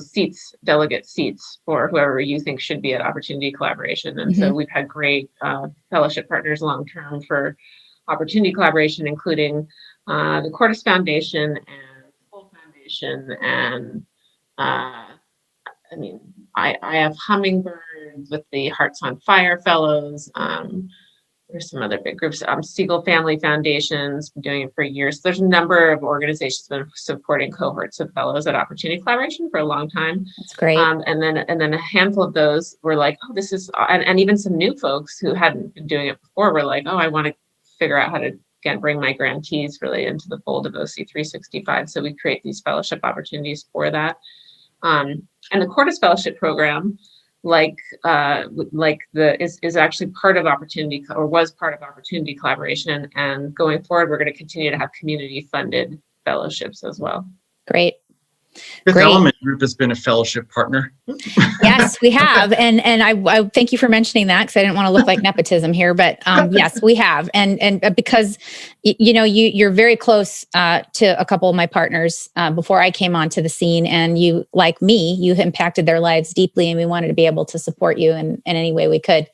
delegate seats for whoever you think should be at opportunity collaboration. And so we've had great fellowship partners long-term for opportunity collaboration, including the Cordis Foundation and collaboration, and I mean, I have hummingbirds with the Hearts on Fire Fellows. There's some other big groups. Siegel Family Foundation's been doing it for years. There's a number of organizations that have been supporting cohorts of fellows at Opportunity Collaboration for a long time. That's great. And then a handful of those were like, oh, this is, and even some new folks who hadn't been doing it before were like, oh, I want to figure out how to again bring my grantees really into the fold of OC365. So we create these fellowship opportunities for that. And the Cordis Fellowship Program, is actually part of Opportunity, or was part of Opportunity Collaboration. And going forward, we're going to continue to have community funded fellowships as well. Great. Fifth Great. Element Group has been a fellowship partner. Yes, we have. And I thank you for mentioning that, because I didn't want to look like nepotism here, but yes, we have. And because, you're very close to a couple of my partners before I came onto the scene, and you, like me, you impacted their lives deeply, and we wanted to be able to support you in any way we could.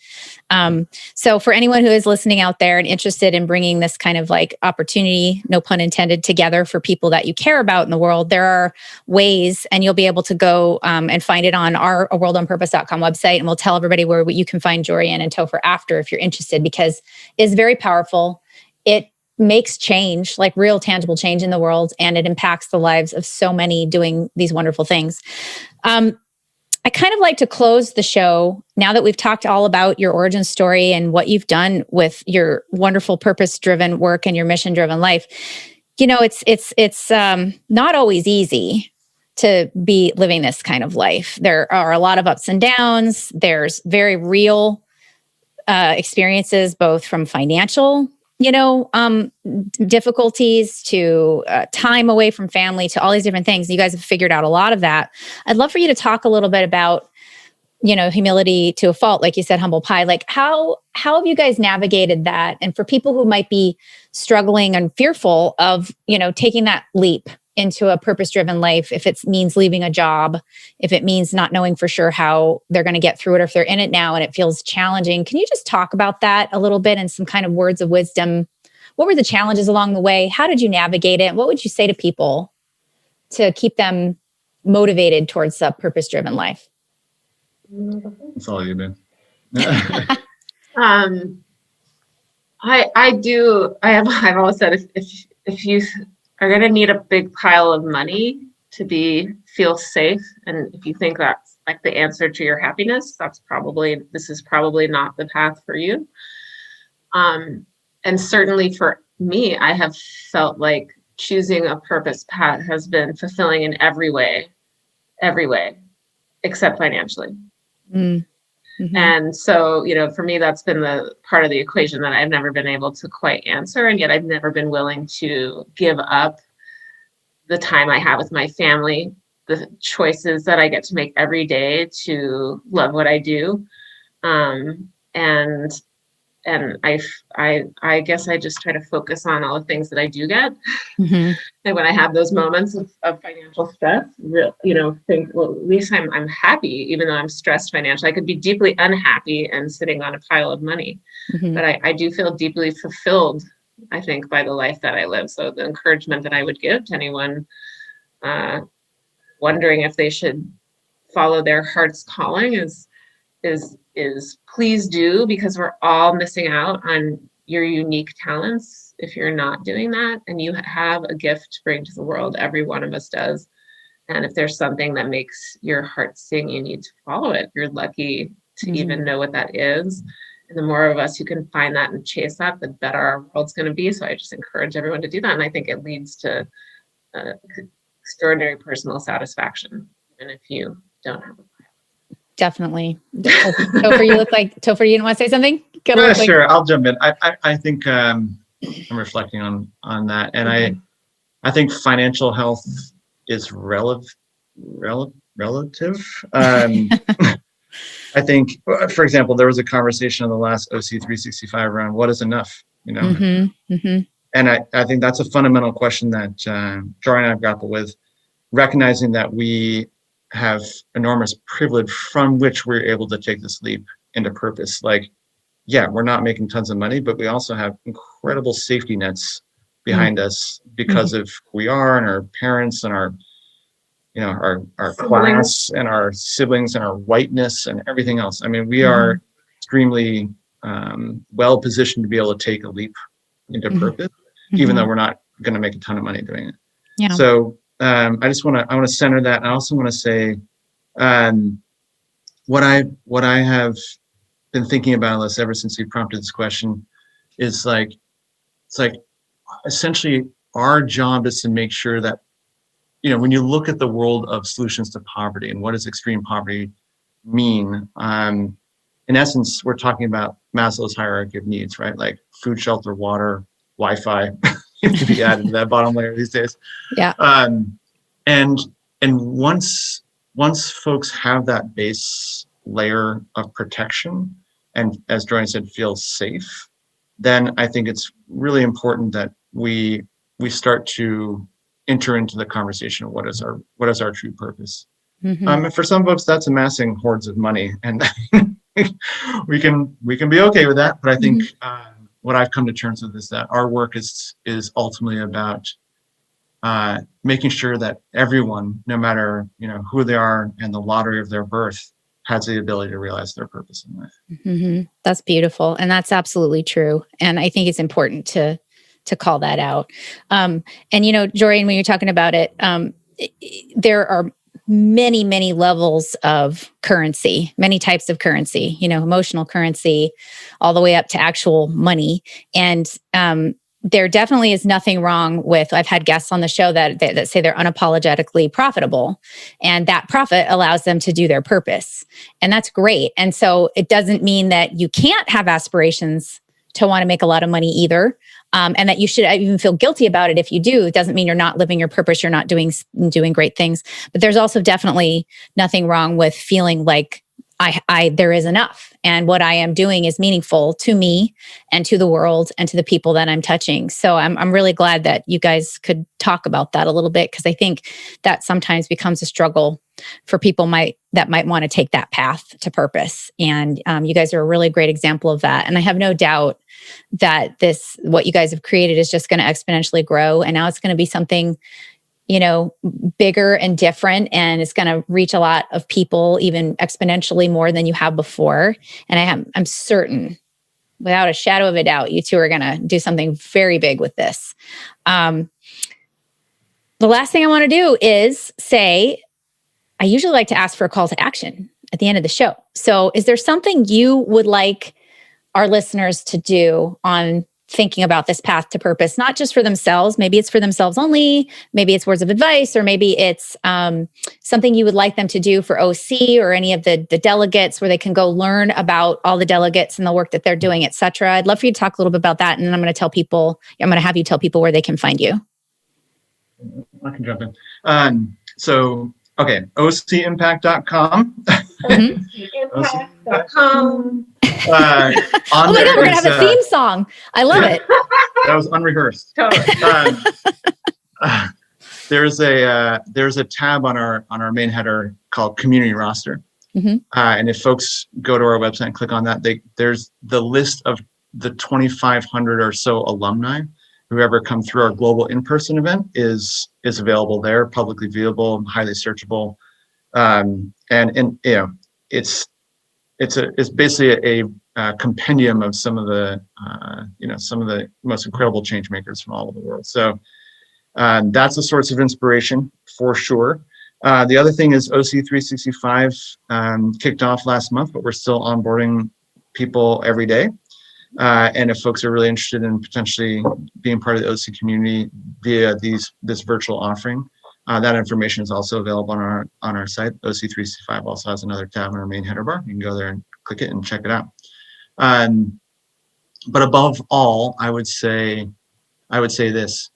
So for anyone who is listening out there and interested in bringing this kind of like opportunity, no pun intended, together for people that you care about in the world, there are ways, and you'll be able to go and find it on our aworldonpurpose.com website, and we'll tell everybody where you can find Jorian and Topher after if you're interested, because it's very powerful. It makes change, like real tangible change in the world, and it impacts the lives of so many doing these wonderful things. I kind of like to close the show now that we've talked all about your origin story and what you've done with your wonderful purpose-driven work and your mission-driven life. It's not always easy to be living this kind of life. There are a lot of ups and downs. There's very real experiences, both from financial difficulties to time away from family to all these different things. You guys have figured out a lot of that. I'd love for you to talk a little bit about, humility to a fault, like you said, humble pie. Like how have you guys navigated that? And for people who might be struggling and fearful of, taking that leap into a purpose-driven life, if it means leaving a job, if it means not knowing for sure how they're going to get through it, or if they're in it now and it feels challenging. Can you just talk about that a little bit and some kind of words of wisdom? What were the challenges along the way? How did you navigate it? What would you say to people to keep them motivated towards a purpose-driven life? That's all you, man. I've always said if you are going to need a big pile of money to feel safe, and if you think that's like the answer to your happiness, this is probably not the path for you. And certainly for me, I have felt like choosing a purpose path has been fulfilling in every way, except financially. Mm-hmm. And so, for me, that's been the part of the equation that I've never been able to quite answer. And yet I've never been willing to give up the time I have with my family, the choices that I get to make every day to love what I do. And I guess I just try to focus on all the things that I do get. Mm-hmm. And when I have those moments of financial stress, think, well, at least I'm happy, even though I'm stressed financially. I could be deeply unhappy and sitting on a pile of money, mm-hmm. but I do feel deeply fulfilled, I think, by the life that I live. So the encouragement that I would give to anyone wondering if they should follow their heart's calling is please do, because we're all missing out on your unique talents if you're not doing that. And you have a gift to bring to the world. Every one of us does. And if there's something that makes your heart sing, you need to follow it. You're lucky to mm-hmm. even know what that is. And the more of us who can find that and chase that, the better our world's going to be. So I just encourage everyone to do that. And I think it leads to extraordinary personal satisfaction, even if you don't have a Definitely. Topher, you didn't want to say something? Sure, I'll jump in. I think I'm reflecting on that, and mm-hmm. I think financial health is relative. I think, for example, there was a conversation in the last OC365 around what is enough, Mm-hmm. Mm-hmm. And I think that's a fundamental question that Jorian and I grapple with, recognizing that we have enormous privilege from which we're able to take this leap into purpose. Like, yeah, we're not making tons of money, but we also have incredible safety nets behind mm-hmm. us because mm-hmm. of who we are and our parents and our our class and our siblings and our whiteness and everything else. I mean, we are extremely well positioned to be able to take a leap into purpose, even though we're not going to make a ton of money doing it. Yeah. So I want to center that. And I also want to say what I have been thinking about this ever since you prompted this question is it's like essentially our job is to make sure that, when you look at the world of solutions to poverty and what does extreme poverty mean, in essence, we're talking about Maslow's hierarchy of needs, right? Like food, shelter, water, Wi-Fi to be added to that bottom layer these days. Yeah. And once folks have that base layer of protection, and as Jorian said, feel safe, then I think it's really important that we start to enter into the conversation of what is our true purpose. And for some folks, that's amassing hordes of money, and we can be okay with that. But I think what I've come to terms with is that our work is ultimately about making sure that everyone, no matter who they are and the lottery of their birth, has the ability to realize their purpose in life. That's beautiful, and that's absolutely true. And I think it's important to call that out. And Jorian, when you're talking about it, there are many, many levels of currency, many types of currency, emotional currency, all the way up to actual money. And there definitely is nothing wrong with, I've had guests on the show that say they're unapologetically profitable, and that profit allows them to do their purpose. And that's great. And so it doesn't mean that you can't have aspirations to want to make a lot of money either. And that you should even feel guilty about it if you do. It doesn't mean you're not living your purpose, you're not doing great things. But there's also definitely nothing wrong with feeling like there is enough, and what I am doing is meaningful to me and to the world and to the people that I'm touching. So I'm really glad that you guys could talk about that a little bit, because I think that sometimes becomes a struggle for people that might want to take that path to purpose. And you guys are a really great example of that. And I have no doubt that what you guys have created is just going to exponentially grow. And now it's going to be something, bigger and different, and it's going to reach a lot of people even exponentially more than you have before. And I'm certain, without a shadow of a doubt, you two are going to do something very big with this. The last thing I want to do is say, I usually like to ask for a call to action at the end of the show. So is there something you would like our listeners to do on thinking about this path to purpose, not just for themselves? Maybe it's for themselves only, maybe it's words of advice, or maybe it's something you would like them to do for OC or any of the delegates, where they can go learn about all the delegates and the work that they're doing, et cetera. I'd love for you to talk a little bit about that. And then I'm going to have you tell people where they can find you. I can jump in. Okay, OCimpact.com. Impact.com. Oh my God, we're going to have a theme song. I love it. That was unrehearsed. Totally. There's a tab on our main header called Community Roster. And if folks go to our website and click on that, there's the list of the 2,500 or so alumni who ever come through our global in-person event is available there, publicly viewable, highly searchable. It's basically a compendium of some of the most incredible change makers from all over the world. So that's a source of inspiration for sure. The other thing is OC365 kicked off last month, but we're still onboarding people every day. And if folks are really interested in potentially being part of the OC community via this virtual offering, that information is also available on our site. OC365 also has another tab in our main header bar. You can go there and click it and check it out. But above all, I would say this: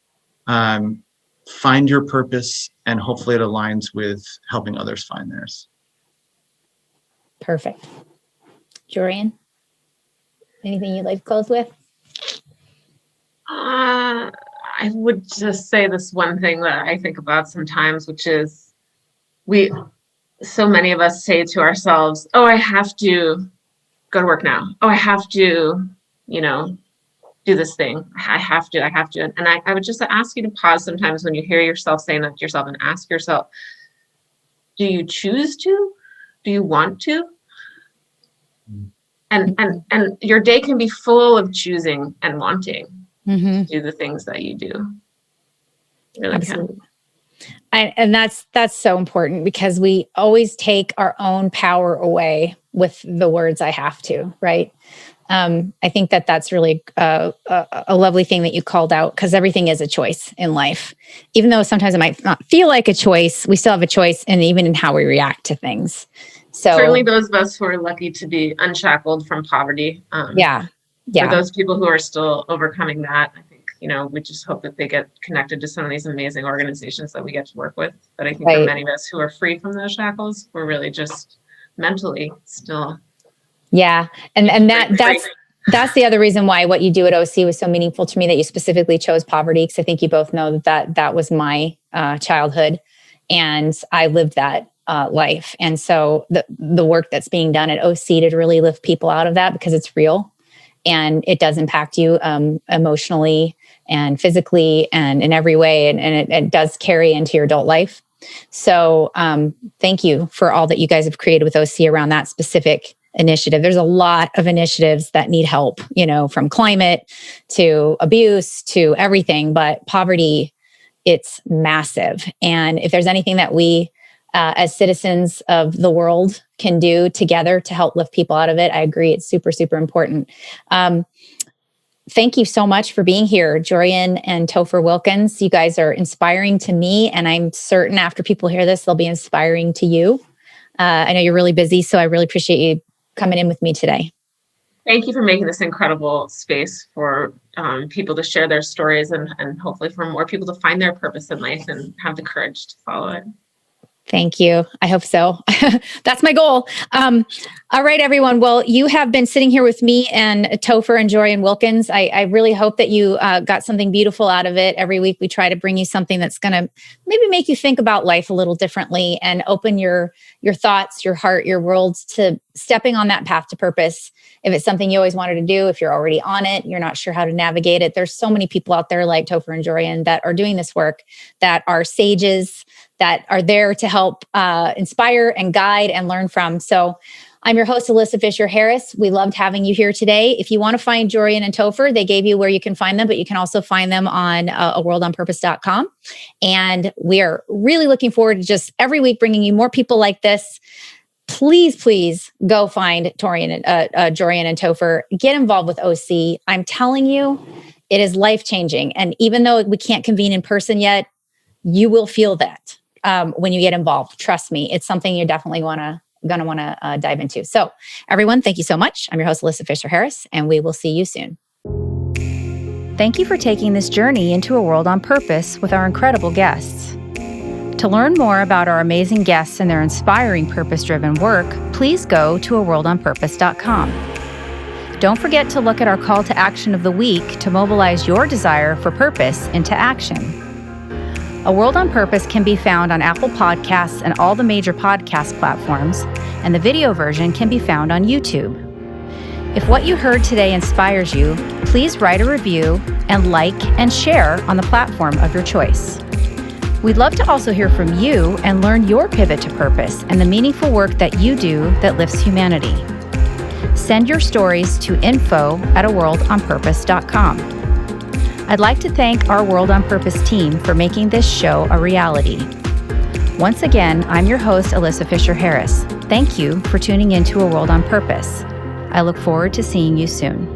find your purpose, and hopefully it aligns with helping others find theirs. Perfect. Jorian, anything you'd like to close with? I would just say this one thing that I think about sometimes, which is so many of us say to ourselves, oh, I have to go to work now. Oh, I have to, do this thing. I have to. And I would just ask you to pause sometimes when you hear yourself saying that to yourself, and ask yourself, Do you choose to? Do you want to? And your day can be full of choosing and wanting to do the things that you do. It really Absolutely. And that's so important, because we always take our own power away with the words "I have to," right? I think that's really a lovely thing that you called out, because everything is a choice in life. Even though sometimes it might not feel like a choice, we still have a choice, and even in how we react to things. So certainly those of us who are lucky to be unshackled from poverty. For those people who are still overcoming that, I think, we just hope that they get connected to some of these amazing organizations that we get to work with. But I think for many of us who are free from those shackles, we're really just mentally still. Yeah. And that's the other reason why what you do at OC was so meaningful to me, that you specifically chose poverty, because I think you both know that was my childhood, and I lived that life. And so the work that's being done at OC to really lift people out of that, because it's real and it does impact you emotionally and physically and in every way. And it does carry into your adult life. So thank you for all that you guys have created with OC around that specific initiative. There's a lot of initiatives that need help, from climate to abuse to everything, but poverty, it's massive. And if there's anything that we as citizens of the world can do together to help lift people out of it, I agree. It's super, super important. Thank you so much for being here, Jorian and Topher Wilkins. You guys are inspiring to me, and I'm certain after people hear this, they'll be inspiring to you. I know you're really busy, so I really appreciate you coming in with me today. Thank you for making this incredible space for people to share their stories, and hopefully for more people to find their purpose in life and have the courage to follow it. Thank you. I hope so. That's my goal. All right, everyone. Well, you have been sitting here with me and Topher and Jorian Wilkins. I really hope that you got something beautiful out of it. Every week we try to bring you something that's going to maybe make you think about life a little differently and open your thoughts, your heart, your world to stepping on that path to purpose. If it's something you always wanted to do, if you're already on it, you're not sure how to navigate it. There's so many people out there like Topher and Jorian that are doing this work, that are sages, that are there to help inspire and guide and learn from. So I'm your host, Alyssa Fisher-Harris. We loved having you here today. If you want to find Jorian and Topher, they gave you where you can find them, but you can also find them on aworldonpurpose.com. And we are really looking forward to just every week bringing you more people like this. Please go find Jorian and Topher. Get involved with OC. I'm telling you, it is life-changing. And even though we can't convene in person yet, you will feel that when you get involved. Trust me, it's something you're definitely going to want to dive into. So everyone, thank you so much. I'm your host, Alyssa Fisher-Harris, and we will see you soon. Thank you for taking this journey into a world on purpose with our incredible guests. To learn more about our amazing guests and their inspiring purpose-driven work, please go to aworldonpurpose.com. Don't forget to look at our call to action of the week to mobilize your desire for purpose into action. A World on Purpose can be found on Apple Podcasts and all the major podcast platforms, and the video version can be found on YouTube. If what you heard today inspires you, please write a review and like and share on the platform of your choice. We'd love to also hear from you and learn your pivot to purpose and the meaningful work that you do that lifts humanity. Send your stories to info@aworldonpurpose.com. I'd like to thank our World on Purpose team for making this show a reality. Once again, I'm your host, Alyssa Fisher-Harris. Thank you for tuning in to A World on Purpose. I look forward to seeing you soon.